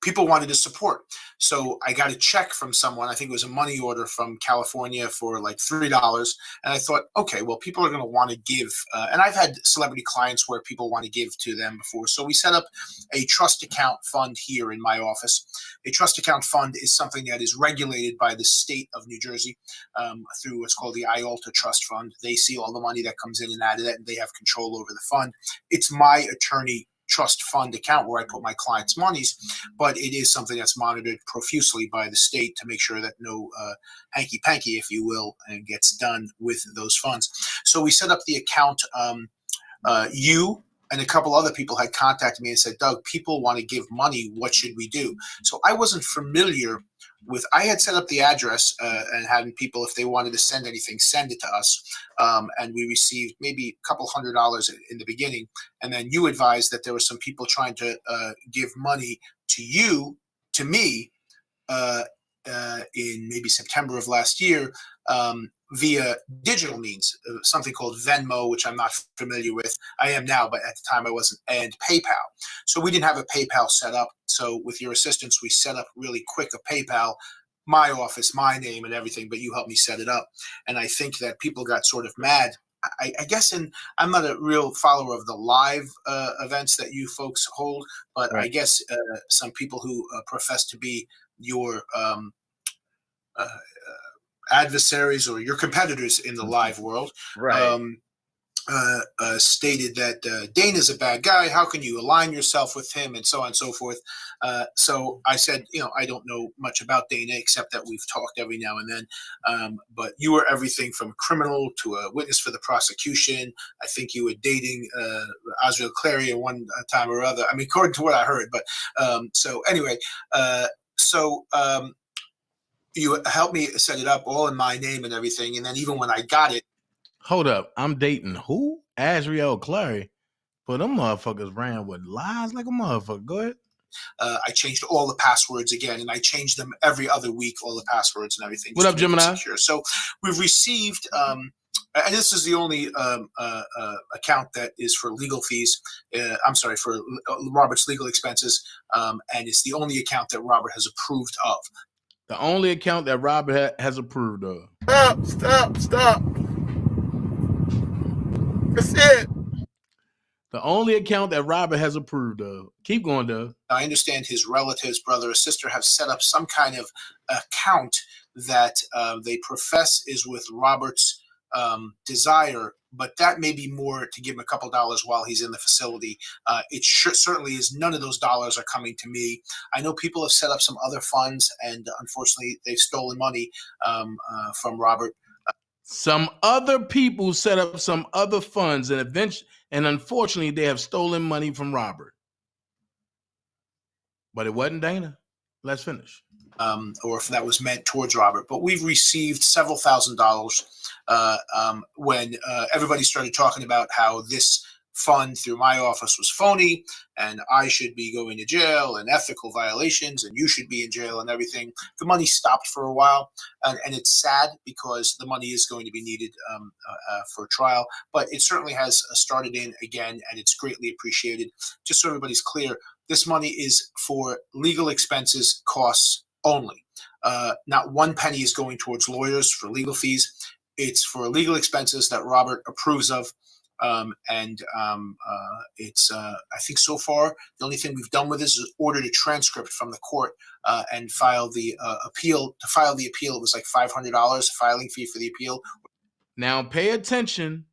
people wanted to support. So I got a check from someone. I think it was a money order from California for like $3. And I thought, okay, well, people are going to want to give. And I've had celebrity clients where people want to give to them before. So we set up a trust account fund here in my office. A trust account fund is something that is regulated by the state of New Jersey through what's called the IALTA Trust Fund. They see all the money that comes in and out of that, and they have control over the fund. It's my attorney trust fund account where I put my clients' monies, but it is something that's monitored profusely by the state to make sure that no hanky-panky, if you will, gets done with those funds. So we set up the account. You and a couple other people had contacted me and said, Doug, people want to give money. What should we do? So I wasn't familiar with, I had set up the address and had people, if they wanted to send anything, send it to us. And we received maybe a couple $100 in the beginning. And then you advised that there were some people trying to give money to me, in maybe September of last year, via digital means, something called Venmo, which I'm not familiar with. I am now, but at the time I wasn't, and PayPal. So we didn't have a PayPal set up. So with your assistance, we set up really quick a PayPal, my office, my name and everything, but you helped me set it up. And I think that people got sort of mad. I guess, and I'm not a real follower of the live events that you folks hold, but right. I guess some people who profess to be your adversaries or your competitors in the live world, right. Stated that Dana's a bad guy. How can you align yourself with him, and so on and so forth. So I said, I don't know much about Dana except that we've talked every now and then. But you were everything from a criminal to a witness for the prosecution. I think you were dating Oswald Clary at one time or other. I mean, according to what I heard. But so anyway, you helped me set it up all in my name and everything. And then even when I got it. Hold up. I'm dating who? Azriel Clary. But them motherfuckers ran with lies like a motherfucker. Go ahead. I changed all the passwords again, and I changed them every other week, all the passwords and everything. What up, Gemini? Secure. So we've received, and this is the only account that is for legal fees. I'm sorry, for Robert's legal expenses, and it's the only account that Robert has approved of. The only account that Robert has approved of. Stop. That's it. The only account that Robert has approved of. Keep going, Doug. I understand his relatives, brother or sister, have set up some kind of account that they profess is with Robert's desire, but that may be more to give him a couple dollars while he's in the facility. It certainly is. None of those dollars are coming to me. I know people have set up some other funds, and unfortunately, they've stolen money from Robert. Some other people set up some other funds, and unfortunately, they have stolen money from Robert. But it wasn't Dana. Let's finish. Or if that was meant towards Robert. But we've received several $1,000s when everybody started talking about how this fund through my office was phony and I should be going to jail and ethical violations and you should be in jail and everything. The money stopped for a while, and it's sad because the money is going to be needed for trial, but it certainly has started in again, and it's greatly appreciated. Just so everybody's clear, this money is for legal expenses, costs only. Not one penny is going towards lawyers for legal fees. It's for legal expenses that Robert approves of. It's I think so far the only thing we've done with this is ordered a transcript from the court and file the appeal. To file the appeal, it was like $500 filing fee for the appeal. Now pay attention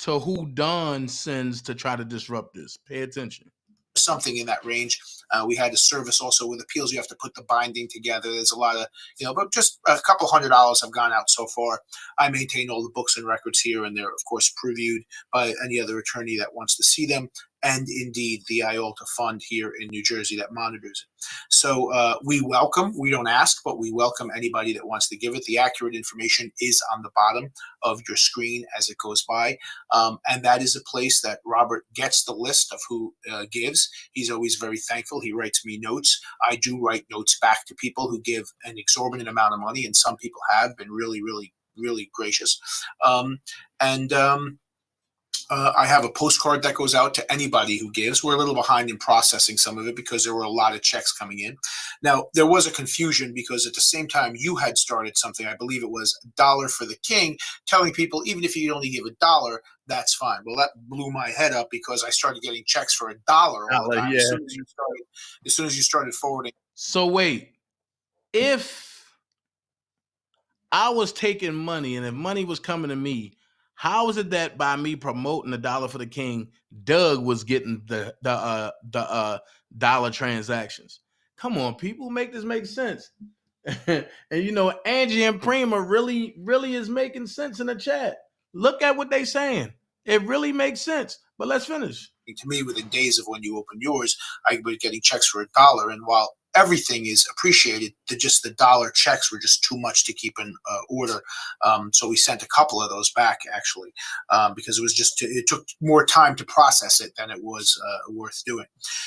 to who Don sends to try to disrupt this. Pay attention. Something in that range. We had a service also with appeals. You have to put the binding together. There's a lot of, but just a couple $100 have gone out so far. I maintain all the books and records here, and they're, of course, previewed by any other attorney that wants to see them. And indeed, the IOLTA fund here in New Jersey that monitors it. So we don't ask, but we welcome anybody that wants to give it. The accurate information is on the bottom of your screen as it goes by. And that is a place that Robert gets the list of who gives. He's always very thankful. He writes me notes. I do write notes back to people who give an exorbitant amount of money, and some people have been really, really, really gracious. I have a postcard that goes out to anybody who gives. We're a little behind in processing some of it because there were a lot of checks coming in. Now, there was a confusion because at the same time you had started something, I believe it was $1 for the king, telling people even if you only give $1, that's fine. Well, that blew my head up because I started getting checks for $1 all the time. Yeah. As soon as you started forwarding. So wait, if I was taking money and if money was coming to me, how is it that by me promoting $1 for the king, Doug was getting the dollar transactions? Come on, people, make this make sense. And Angie and Prima really is making sense in the chat. Look at what they saying. It really makes sense. But let's finish. to me within days of when you open yours. I was getting checks for $1, and while everything is appreciated, just the dollar checks were just too much to keep in order. So we sent a couple of those back actually, because it took more time to process it than it was worth doing.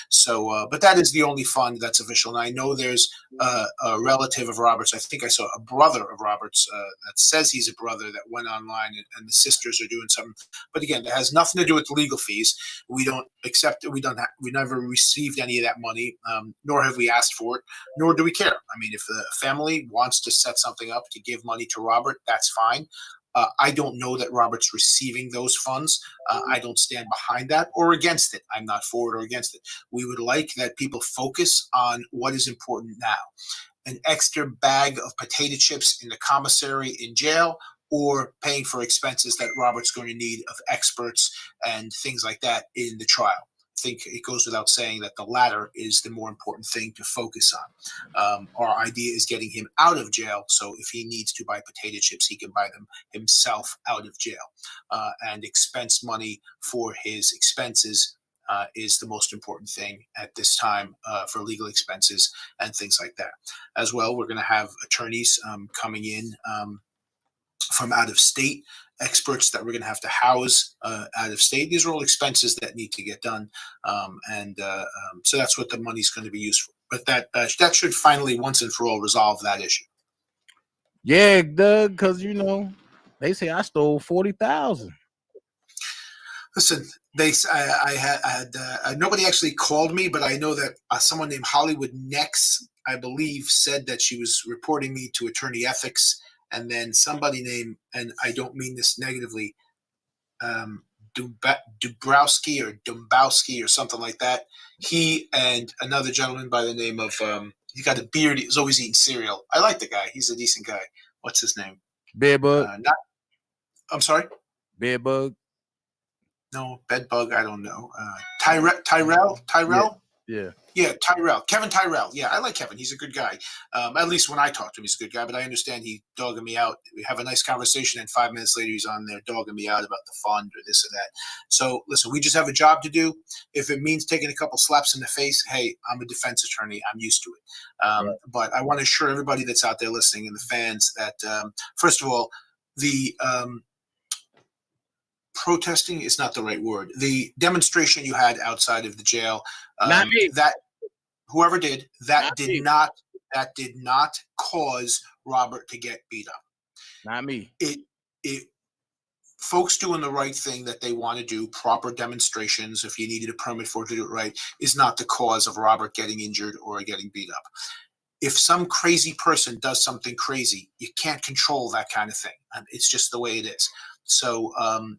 So, but that is the only fund that's official. And I know there's a relative of Robert's. I think I saw a brother of Robert's that says he's a brother that went online, and the sisters are doing something. But again, it has nothing to do with the legal fees. We don't accept it. We never received any of that money, nor have we asked for it, nor do we care. I mean, if the family wants to set something up to give money to Robert, that's fine. I don't know that Robert's receiving those funds. I don't stand behind that or against it. I'm not for it or against it. We would like that people focus on what is important now. An extra bag of potato chips in the commissary in jail, or paying for expenses that Robert's going to need of experts and things like that in the trial. I think it goes without saying that the latter is the more important thing to focus on. Our idea is getting him out of jail, so if he needs to buy potato chips, he can buy them himself out of jail. And expense money for his expenses is the most important thing at this time for legal expenses and things like that. As well, we're going to have attorneys coming in from out of state, experts that we're going to have to house out of state. These are all expenses that need to get done. So that's what the money's going to be used for. But that should finally, once and for all, resolve that issue. Yeah, Doug, because, they say I stole 40,000. Listen, I had nobody actually called me, but I know that someone named Hollywood Nex, I believe, said that she was reporting me to attorney ethics. And then somebody named, and I don't mean this negatively, Dubrowski or something like that. He and another gentleman by the name of, he got a beard. He was always eating cereal. I like the guy. He's a decent guy. What's his name? Bedbug. I'm sorry? Bedbug. No, Bedbug. I don't know. Tyrell? Yeah, Tyrell. Kevin Tyrell. Yeah, I like Kevin. He's a good guy. At least when I talk to him, he's a good guy. But I understand he dogging me out. We have a nice conversation, and 5 minutes later, he's on there dogging me out about the fund or this or that. So, listen, we just have a job to do. If it means taking a couple slaps in the face, hey, I'm a defense attorney. I'm used to it. But I want to assure everybody that's out there listening and the fans that, first of all, the protesting is not the right word. The demonstration you had outside of the jail, not me. That whoever did that did not cause Robert to get beat up. Not me. It folks doing the right thing that they want to do, proper demonstrations, if you needed a permit for it to do it right, is not the cause of Robert getting injured or getting beat up. If some crazy person does something crazy, you can't control that kind of thing. It's just the way it is. So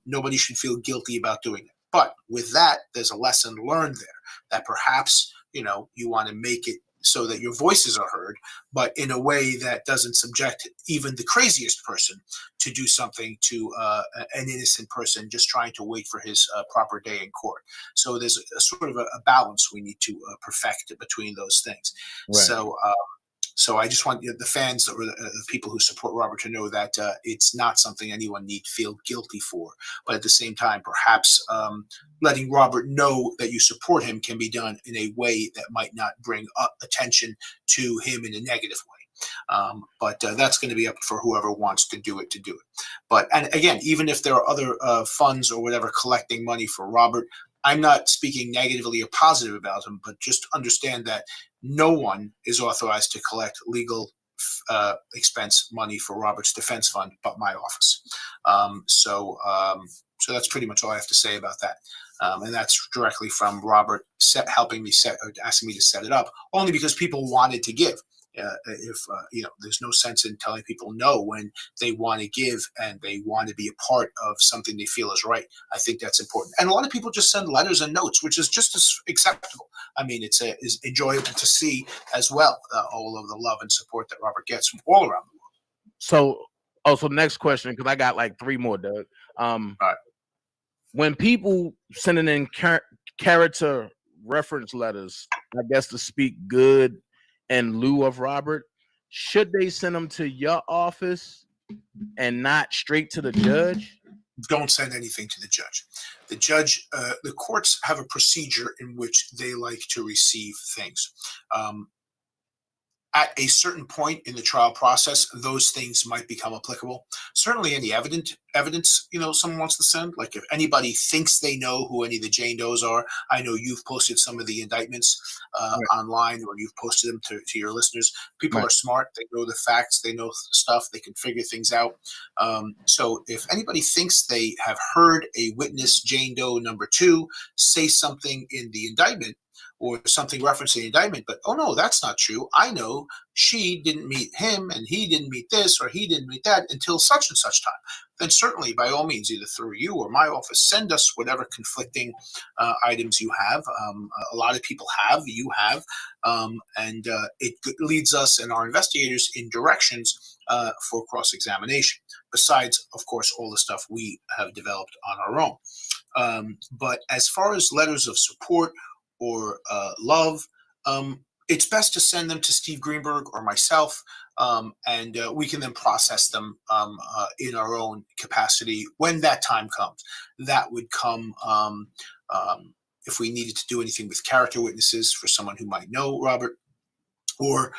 nobody should feel guilty about doing it. But with that, there's a lesson learned there that perhaps, you want to make it so that your voices are heard, but in a way that doesn't subject even the craziest person to do something to an innocent person just trying to wait for his proper day in court. So there's a sort of a balance we need to perfect between those things. Right. So I just want the fans or the people who support Robert to know that it's not something anyone need feel guilty for. But at the same time, perhaps letting Robert know that you support him can be done in a way that might not bring attention to him in a negative way. But that's going to be up for whoever wants to do it. But and again, even if there are other funds or whatever collecting money for Robert, I'm not speaking negatively or positive about him, but just understand that no one is authorized to collect legal expense money for Robert's defense fund but my office. So that's pretty much all I have to say about that. And that's directly from Robert asking me to set it up, only because people wanted to give. There's no sense in telling people no when they want to give and they want to be a part of something they feel is right. I think that's important. And a lot of people just send letters and notes, which is just as acceptable. I mean, it's enjoyable to see as well, all of the love and support that Robert gets from all around the world. So next question, because I got like 3 more, Doug. All right. When people sending in character reference letters, I guess to speak good in lieu of Robert, should they send them to your office and not straight to the judge? don't send anything to the judge. The courts have a procedure in which they like to receive things. At a certain point in the trial process, those things might become applicable. Certainly any evidence, someone wants to send, like if anybody thinks they know who any of the Jane Does are. I know you've posted some of the indictments online, or you've posted them to your listeners. People are smart. They know the facts. They know stuff. They can figure things out. So if anybody thinks they have heard a witness, Jane Doe number 2, say something in the indictment, or something referencing the indictment, but oh no, that's not true. I know she didn't meet him, and he didn't meet this, or he didn't meet that until such and such time. Then certainly, by all means, either through you or my office, send us whatever conflicting items you have. A lot of people have, you have, and it leads us and our investigators in directions for cross-examination, besides, of course, all the stuff we have developed on our own. But as far as letters of support or love, it's best to send them to Steve Greenberg or myself, and we can then process them in our own capacity when that time comes. That would come if we needed to do anything with character witnesses for someone who might know Robert, or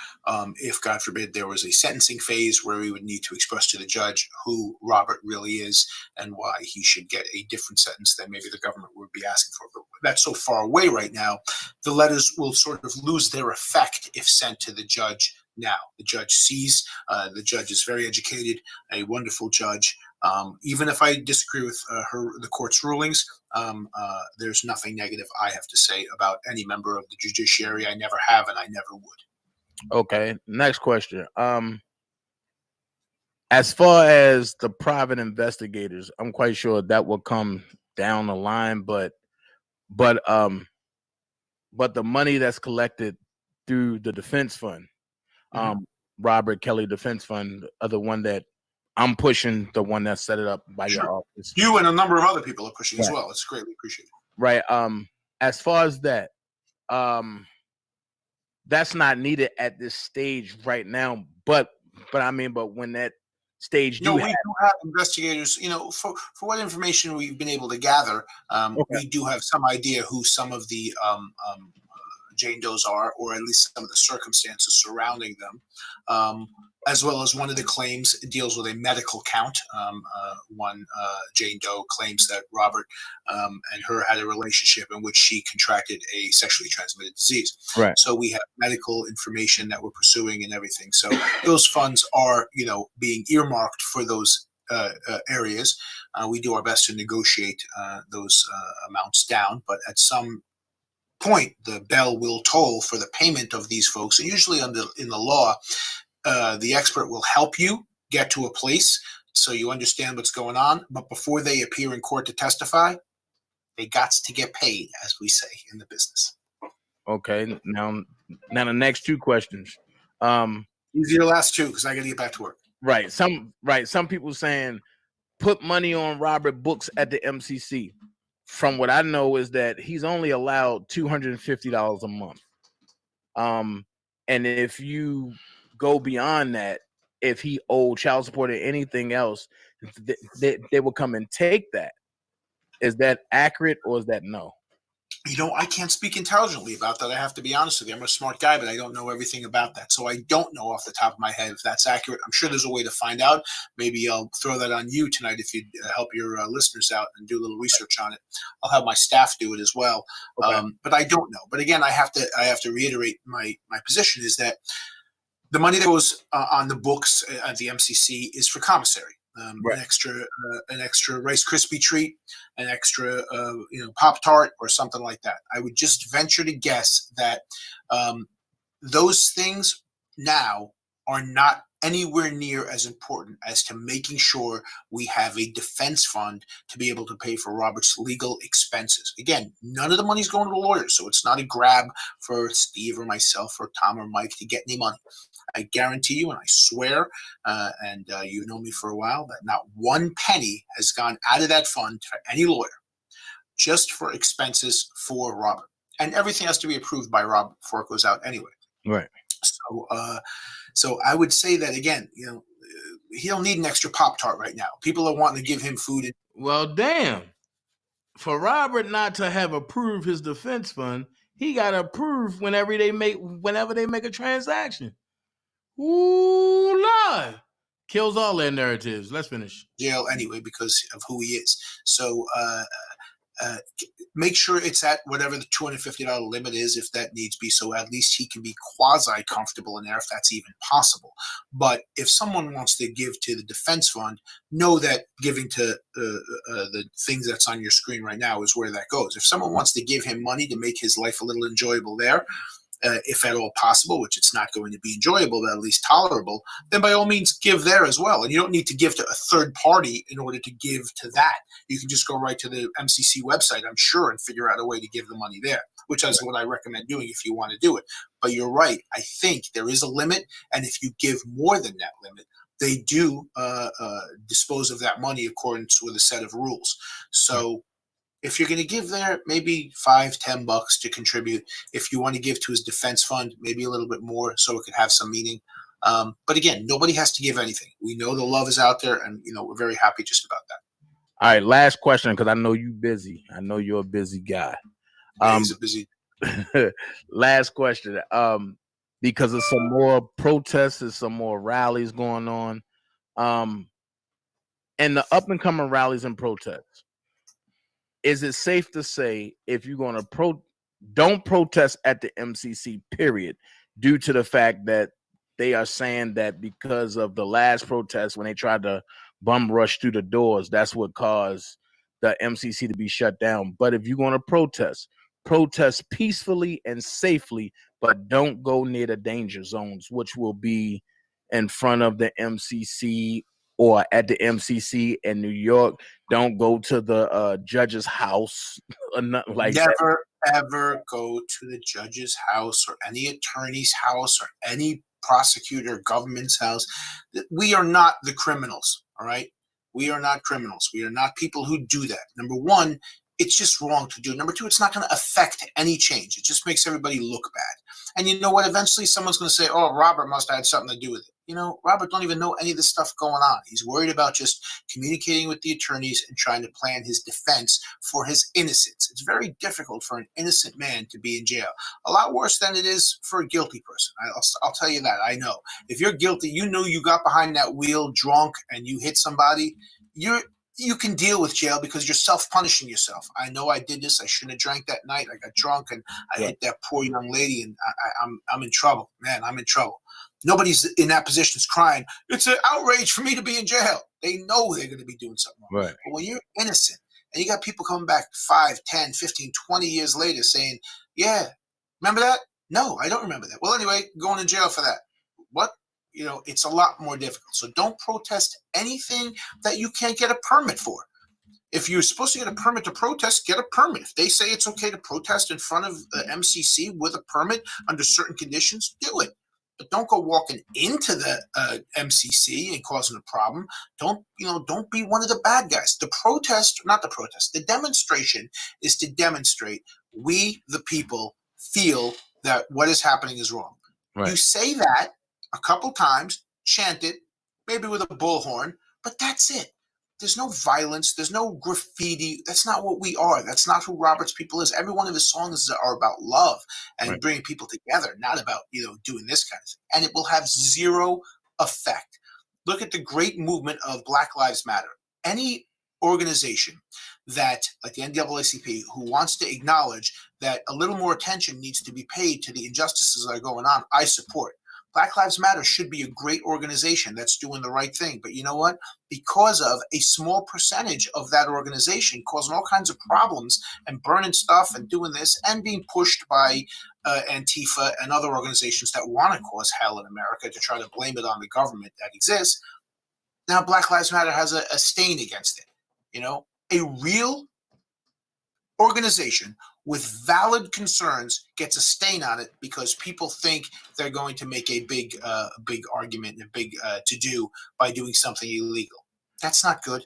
if, God forbid, there was a sentencing phase where we would need to express to the judge who Robert really is and why he should get a different sentence than maybe the government would be asking for. But that's so far away right now, the letters will sort of lose their effect if sent to the judge now. The judge sees, the judge is very educated, a wonderful judge. Even if I disagree with the court's rulings, there's nothing negative I have to say about any member of the judiciary. I never have, and I never would. Okay, next question. As far as the private investigators, I'm quite sure that will come down the line, but the money that's collected through the defense fund, Robert Kelly Defense Fund, the one that I'm pushing, the one that set it up by your office. You and a number of other people are pushing as well. It's greatly appreciated. Right. As far as that, that's not needed at this stage right now. But when that stage we do have investigators, for what information we've been able to gather, we do have some idea who some of the Jane Does are, or at least some of the circumstances surrounding them, as well as one of the claims deals with a medical count. One Jane Doe claims that Robert and her had a relationship in which she contracted a sexually transmitted disease. Right. So we have medical information that we're pursuing and everything. So those funds are, being earmarked for those areas. We do our best to negotiate those amounts down, but at some point, the bell will toll for the payment of these folks. And usually in the law, the expert will help you get to a place so you understand what's going on. But before they appear in court to testify, they got to get paid, as we say in the business. Okay. Now the next two questions. Easy the last two, because I got to get back to work. Right. Some people saying put money on Robert books at the MCC. From what I know is that he's only allowed $250 a month. And if you go beyond that, if he owed child support or anything else, they will come and take that. Is that accurate or is that no? I can't speak intelligently about that. I have to be honest with you. I'm a smart guy, but I don't know everything about that. So I don't know off the top of my head if that's accurate. I'm sure there's a way to find out. Maybe I'll throw that on you tonight if you'd help your listeners out and do a little research on it. I'll have my staff do it as well. Okay. But I don't know. But again, I have to reiterate my position is that the money that goes on the books at the MCC is for commissary. An extra Rice Krispie treat, an extra Pop-Tart or something like that. I would just venture to guess that those things now are not anywhere near as important as to making sure we have a defense fund to be able to pay for Robert's legal expenses. Again, none of the money's going to the lawyers, so it's not a grab for Steve or myself or Tom or Mike to get any money. I guarantee you, and I swear, and you've known me for a while, that not one penny has gone out of that fund for any lawyer, just for expenses for Robert. And everything has to be approved by Robert before it goes out anyway. Right. So I would say that, again, he don't need an extra Pop-Tart right now. People are wanting to give him food Well, damn. For Robert not to have approved his defense fund, he got approved whenever they make a transaction. Ooh, Lord. Kills all their narratives. Let's finish. Jail anyway because of who he is. So make sure it's at whatever the $250 limit is, if that needs be, so at least he can be quasi comfortable in there, if that's even possible. But if someone wants to give to the defense fund, know that giving to the things that's on your screen right now is where that goes. If someone wants to give him money to make his life a little enjoyable there, if at all possible, which it's not going to be enjoyable, but at least tolerable, then by all means give there as well. And you don't need to give to a third party in order to give to that. You can just go right to the MCC website, I'm sure, and figure out a way to give the money there, which is what I recommend doing if you want to do it. But you're right. I think there is a limit. And if you give more than that limit, they do dispose of that money according with a set of rules. So if you're going to give there, maybe $5-10 to contribute. If you want to give to his defense fund, maybe a little bit more so it could have some meaning. But again, nobody has to give anything. We know the love is out there, and we're very happy just about that. All right, last question, because I know you're busy. I know you're a busy guy. He's a busy. Last question. Because of some more protests, there's some more rallies going on, and the up and coming rallies and protests. Is it safe to say if you're going to don't protest at the MCC, period, due to the fact that they are saying that because of the last protest when they tried to bum rush through the doors, that's what caused the MCC to be shut down. But if you're going to protest peacefully and safely, but don't go near the danger zones, which will be in front of the MCC or at the MCC in New York. Don't go to the judge's house or nothing like that. Never, ever go to the judge's house or any attorney's house or any prosecutor, government's house. We are not the criminals, all right? We are not criminals. We are not people who do that. Number one, it's just wrong to do. Number two, it's not going to affect any change. It just makes everybody look bad. And you know what? Eventually someone's going to say, oh, Robert must have had something to do with it. Robert don't even know any of this stuff going on. He's worried about just communicating with the attorneys and trying to plan his defense for his innocence. It's very difficult for an innocent man to be in jail. A lot worse than it is for a guilty person. I'll tell you that. I know. If you're guilty, you got behind that wheel drunk and you hit somebody, you can deal with jail because you're self-punishing yourself. I know I did this. I shouldn't have drank that night. I got drunk and I hit that poor young lady, and I'm in trouble. Man, I'm in trouble. Nobody's in that position is crying, it's an outrage for me to be in jail. They know they're going to be doing something wrong. Right. But when you're innocent and you got people coming back 5, 10, 15, 20 years later saying, yeah, remember that? No, I don't remember that. Well, anyway, going to jail for that. What? It's a lot more difficult. So don't protest anything that you can't get a permit for. If you're supposed to get a permit to protest, get a permit. If they say it's okay to protest in front of the MCC with a permit under certain conditions, do it. But don't go walking into the MCC and causing a problem. Don't be one of the bad guys. The demonstration is to demonstrate we, the people, feel that what is happening is wrong. Right. You say that a couple times, chant it, maybe with a bullhorn, but that's it. There's no violence. There's no graffiti. That's not what we are. That's not who Robert's people is. Every one of his songs are about love and bringing people together, not about, doing this kind of thing. And it will have zero effect. Look at the great movement of Black Lives Matter. Any organization that, like the NAACP, who wants to acknowledge that a little more attention needs to be paid to the injustices that are going on, I support. Black Lives Matter should be a great organization that's doing the right thing. But you know what? Because of a small percentage of that organization causing all kinds of problems and burning stuff and doing this and being pushed by Antifa and other organizations that want to cause hell in America to try to blame it on the government that exists, now Black Lives Matter has a stain against it. A real organization with valid concerns gets a stain on it because people think they're going to make a big argument and a big to-do by doing something illegal. That's not good.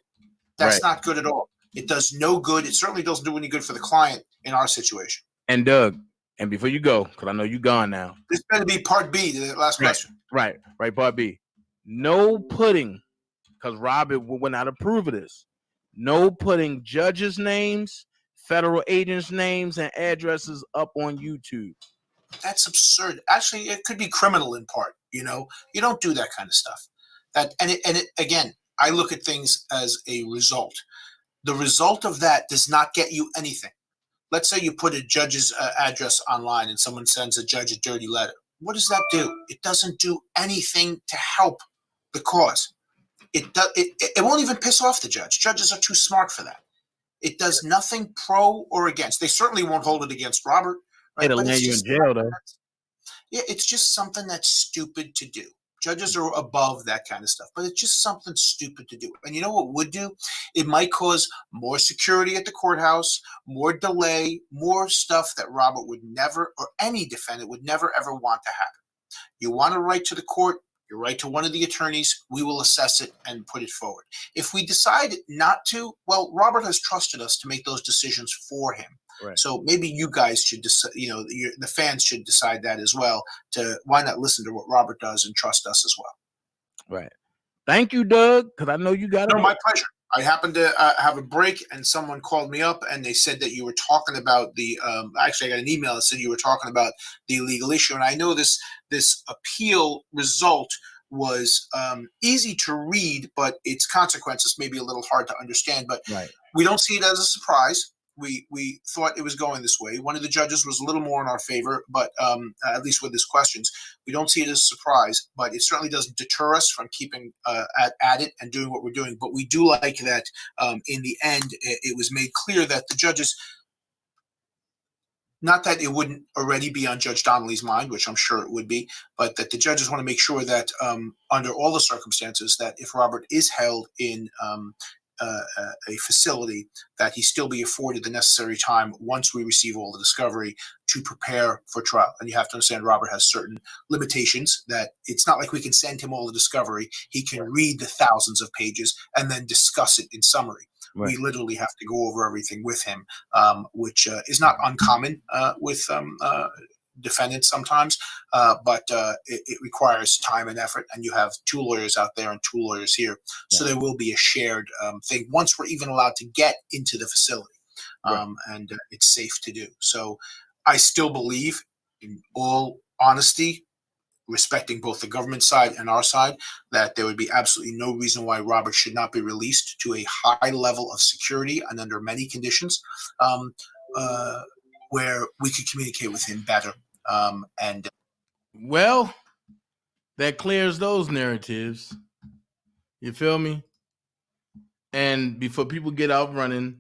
That's not good at all. It does no good. It certainly doesn't do any good for the client in our situation. And Doug, and before you go, because I know you're gone now. This better be part B, the last question. Right, part B. No putting, because Robert would not approve of this. no putting judges' names, federal agents' names, and addresses up on YouTube. That's absurd. Actually, it could be criminal in part. You don't do that kind of stuff. Again, I look at things as a result. The result of that does not get you anything. Let's say you put a judge's address online and someone sends a judge a dirty letter. What does that do? It doesn't do anything to help the cause. It won't even piss off the judge. Judges are too smart for that. It does nothing pro or against. They certainly won't hold it against Robert. Right? It'll land you in jail, though. Yeah, it's just something that's stupid to do. Judges are above that kind of stuff, but it's just something stupid to do. And you know what would do? It might cause more security at the courthouse, more delay, more stuff that Robert would never, or any defendant would never, ever want to happen. You want to write to the court, you write to one of the attorneys, we will assess it and put it forward. If we decide not to, well, Robert has trusted us to make those decisions for him. Right. So maybe you guys should decide, the fans should decide that as well. Why not listen to what Robert does and trust us as well? Right. Thank you, Doug, because I know you got it. No, my pleasure. I happened to have a break, and someone called me up, and they said that you were talking about the. Actually, I got an email that said you were talking about the legal issue, and I know this appeal result was easy to read, but its consequences may be a little hard to understand. But we don't see it as a surprise. We thought it was going this way. One of the judges was a little more in our favor, but at least with his questions, we don't see it as a surprise. But it certainly doesn't deter us from keeping at it and doing what we're doing. But we do like that in the end, it was made clear that the judges, not that it wouldn't already be on Judge Donnelly's mind, which I'm sure it would be, but that the judges want to make sure that under all the circumstances, that if Robert is held in a facility, that he still be afforded the necessary time once we receive all the discovery to prepare for trial. And you have to understand Robert has certain limitations, that it's not like we can send him all the discovery. He can read the thousands of pages and then discuss it in summary. Right. We literally have to go over everything with him, which is not uncommon with defendants sometimes, but it requires time and effort, and you have two lawyers out there and two lawyers here, so there will be a shared thing once we're even allowed to get into the facility, and it's safe to do. So I still believe, in all honesty, respecting both the government side and our side, that there would be absolutely no reason why Robert should not be released to a high level of security and under many conditions, where we could communicate with him better. Well, that clears those narratives. You feel me? And before people get out running,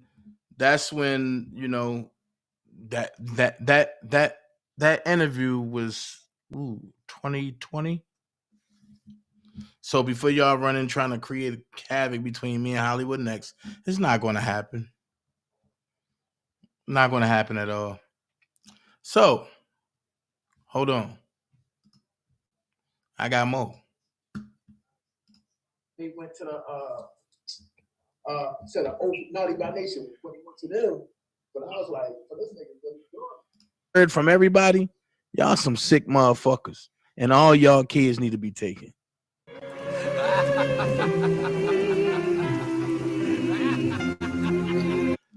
that's when that interview was 2020. So before y'all running trying to create havoc between me and Hollywood Next, it's not going to happen. Not going to happen at all. So hold on. I got more. He went to the Naughty by Nation when he went to them. But I was like, for this nigga, what he doing? Heard from everybody, y'all some sick motherfuckers. And all y'all kids need to be taken.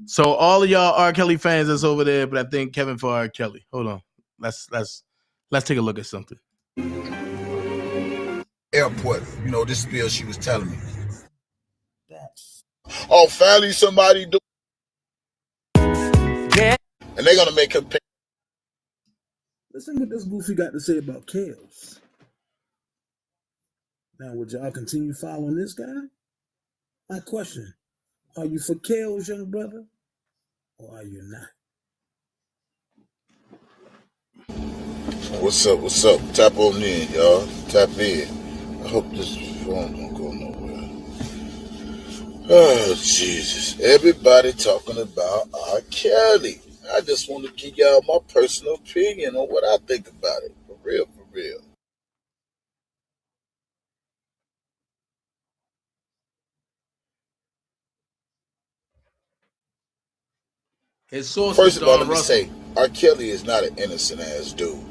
So all of y'all R. Kelly fans that's over there, but I think Kevin for R. Kelly. Hold on. Let's take a look at something. Airport, this bill she was telling me. Oh, finally somebody do. Yeah. And they're gonna make her pay. Listen what this goofy got to say about Kales. Now, would y'all continue following this guy? My question, are you for Kales, young brother, or are you not? What's up? What's up? Tap on in, y'all. Tap in. I hope this phone don't go nowhere. Oh, Jesus. Everybody talking about R. Kelly. I just want to give y'all my personal opinion on what I think about it. For real, for real. First of all, let me say, R. Kelly is not an innocent ass dude.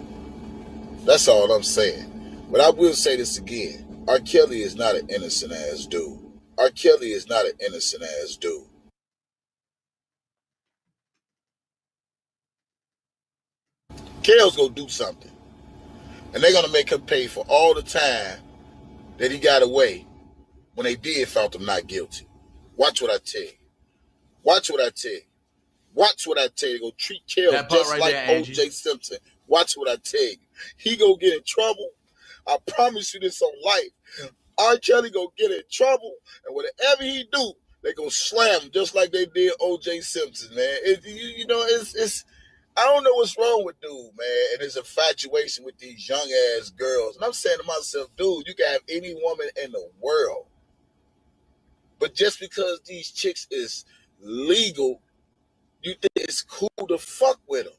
That's all I'm saying. But I will say this again. R. Kelly is not an innocent ass dude. R. Kelly is not an innocent ass dude. Kel's gonna do something. And they're gonna make him pay for all the time that he got away when they did found him not guilty. Watch what I tell you. Watch what I tell you. Watch what I tell you. They're gonna treat Kel just right like O.J. Simpson. Watch what I tell you. He gonna get in trouble. I promise you this on life. R. Kelly gonna get in trouble, and whatever he do, they gonna slam him just like they did O.J. Simpson, man. It's I don't know what's wrong with dude, man, and his infatuation with these young ass girls. And I'm saying to myself, dude, you can have any woman in the world, but just because these chicks is legal, you think it's cool to fuck with them.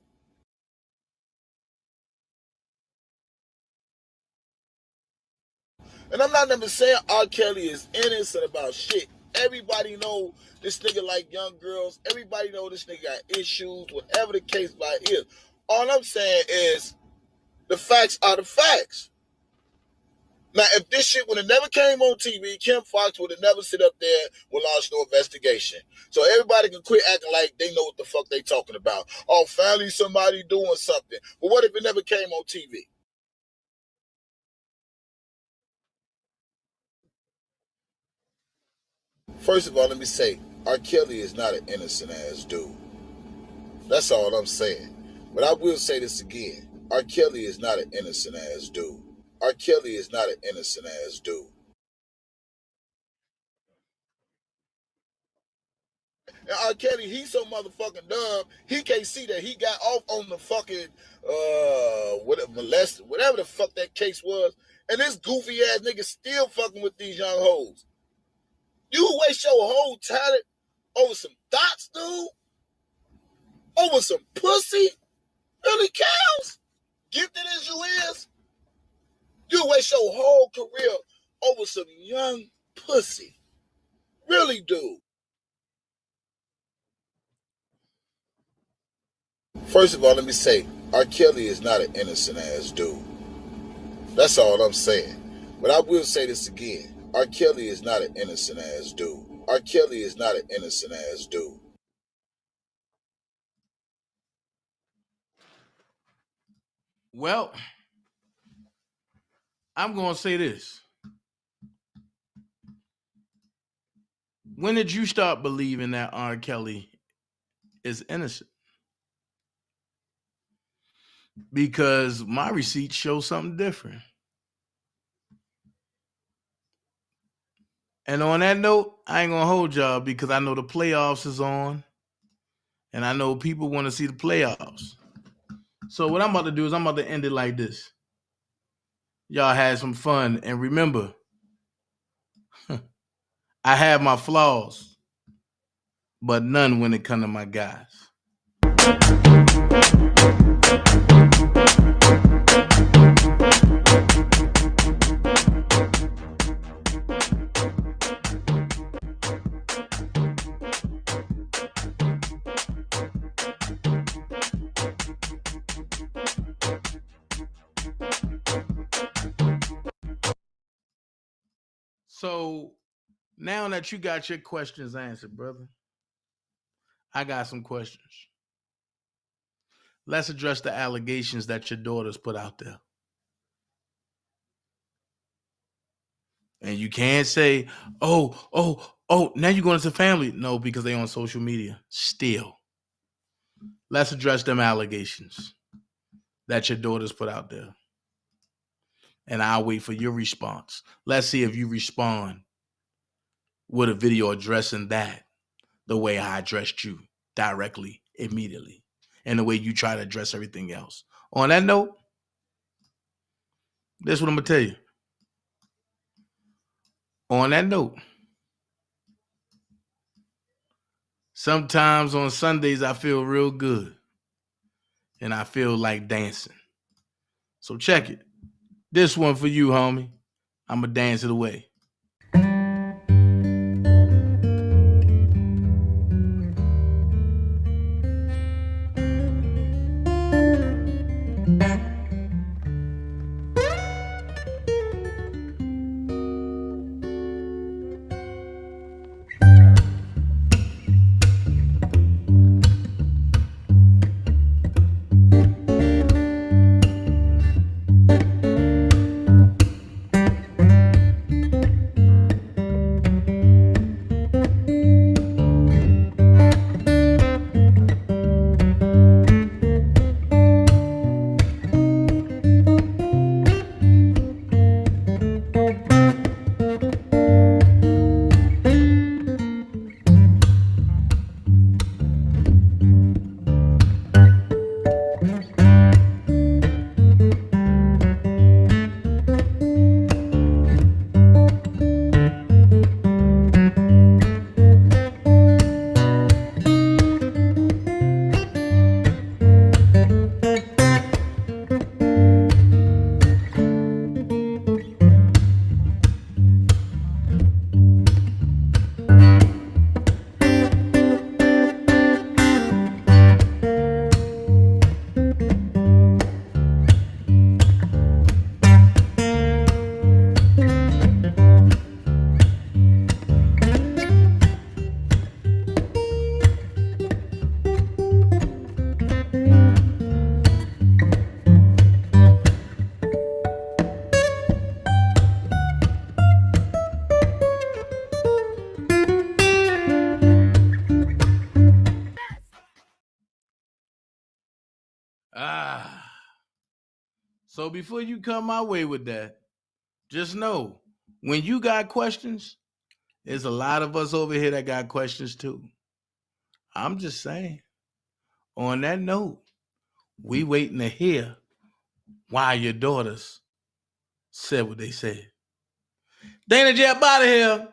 And I'm not even saying R. Kelly is innocent about shit. Everybody know this nigga like young girls. Everybody know this nigga got issues, whatever the case is. All I'm saying is the facts are the facts. Now, if this shit would have never came on TV, Kim Fox would have never sit up there and launched no investigation. So everybody can quit acting like they know what the fuck they talking about. Oh, finally somebody doing something. But what if it never came on TV? First of all, let me say, R. Kelly is not an innocent ass dude. That's all I'm saying. But I will say this again. R. Kelly is not an innocent ass dude. R. Kelly is not an innocent ass dude. And R. Kelly, he's so motherfucking dumb, he can't see that he got off on the fucking whatever the fuck that case was. And this goofy ass nigga still fucking with these young hoes. You waste your whole talent over some thoughts, dude? Over some pussy? Really, cows? Gifted as you is? You waste your whole career over some young pussy. Really, dude? First of all, let me say, R. Kelly is not an innocent ass dude. That's all I'm saying. But I will say this again. R. Kelly is not an innocent ass dude. R. Kelly is not an innocent ass dude. Well, I'm going to say this. When did you start believing that R. Kelly is innocent? Because my receipts show something different. And on that note, I ain't going to hold y'all because I know the playoffs is on. And I know people want to see the playoffs. So what I'm about to do is I'm about to end it like this. Y'all had some fun. And remember, I have my flaws, but none when it comes to my guys. So now that you got your questions answered, brother, I got some questions. Let's address the allegations that your daughters put out there. And you can't say, oh, now you're going into family. No, because they on social media. Still. Let's address them allegations that your daughters put out there. And I'll wait for your response. Let's see if you respond with a video addressing that the way I addressed you directly, immediately, and the way you try to address everything else. On that note, this is what I'm going to tell you. On that note, sometimes on Sundays I feel real good and I feel like dancing. So check it. This one for you, homie. I'm going to dance it away. So before you come my way with that, just know when you got questions, there's a lot of us over here that got questions too. I'm just saying. On that note, we waiting to hear why your daughters said what they said. Dana J up out of here.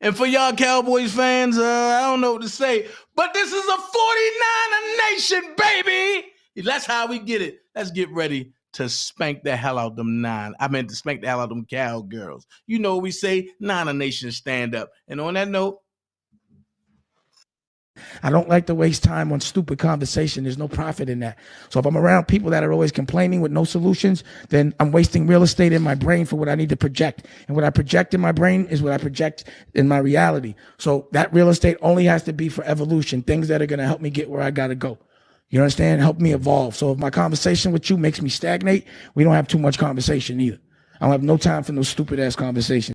And for y'all Cowboys fans, I don't know what to say, but this is a 49er nation, baby. That's how we get it. Let's get ready to spank the hell out them to spank the hell out them cowgirls. You know what we say, Niner Nation stand up. And on that note, I don't like to waste time on stupid conversation. There's no profit in that. So if I'm around people that are always complaining with no solutions, then I'm wasting real estate in my brain for what I need to project. And what I project in my brain is what I project in my reality. So that real estate only has to be for evolution, things that are going to help me get where I got to go. You understand? Help me evolve. So if my conversation with you makes me stagnate, we don't have too much conversation either. I don't have no time for no stupid ass conversation.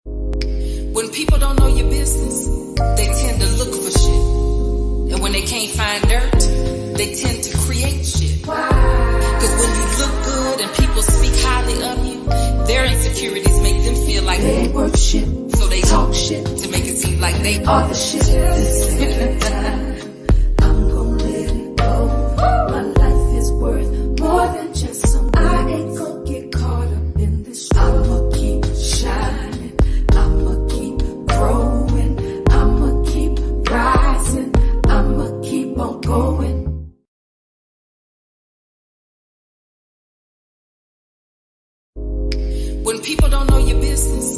When people don't know your business, they tend to look for shit. And when they can't find dirt, they tend to create shit. Because when you look good and people speak highly of you, their insecurities make them feel like they ain't worth shit. So they talk shit to make it seem like they are the shit. I'm gonna let it go. My life is worth more than just some. I ain't gonna get caught up in this. I'ma keep shining. I'ma keep growing. I'ma keep rising. I'ma keep on going. When people don't know your business,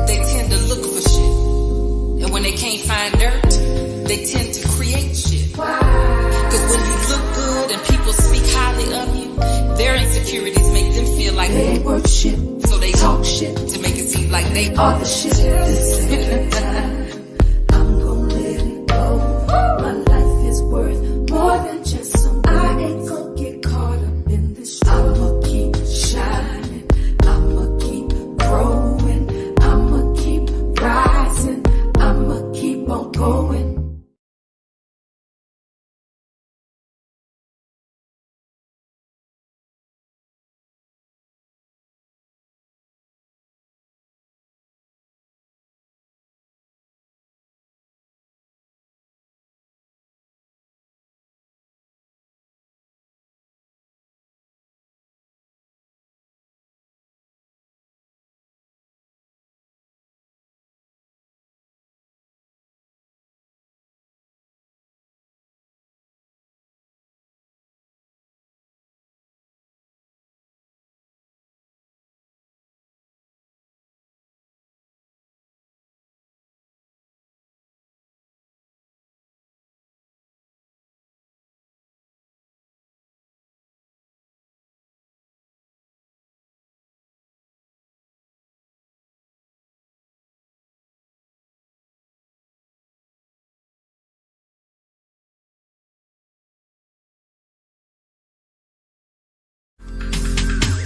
they tend to look for shit. And when they can't find dirt, they tend to create shit. Because when you look good and people speak highly of you, their insecurities make them feel like they ain't worth shit. So they talk shit to make it seem like they are the shit. I'm gonna let it go. My life is worth more than just some. I ain't gonna get caught up in this. I'ma keep shining. I'ma keep growing. I'ma keep rising. I'ma keep on going.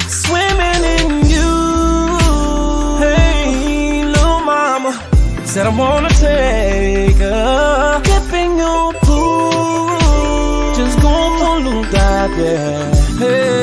Swimming in you. Hey, little mama said I wanna take a dip in your pool. Just go for a little dive, yeah. Hey.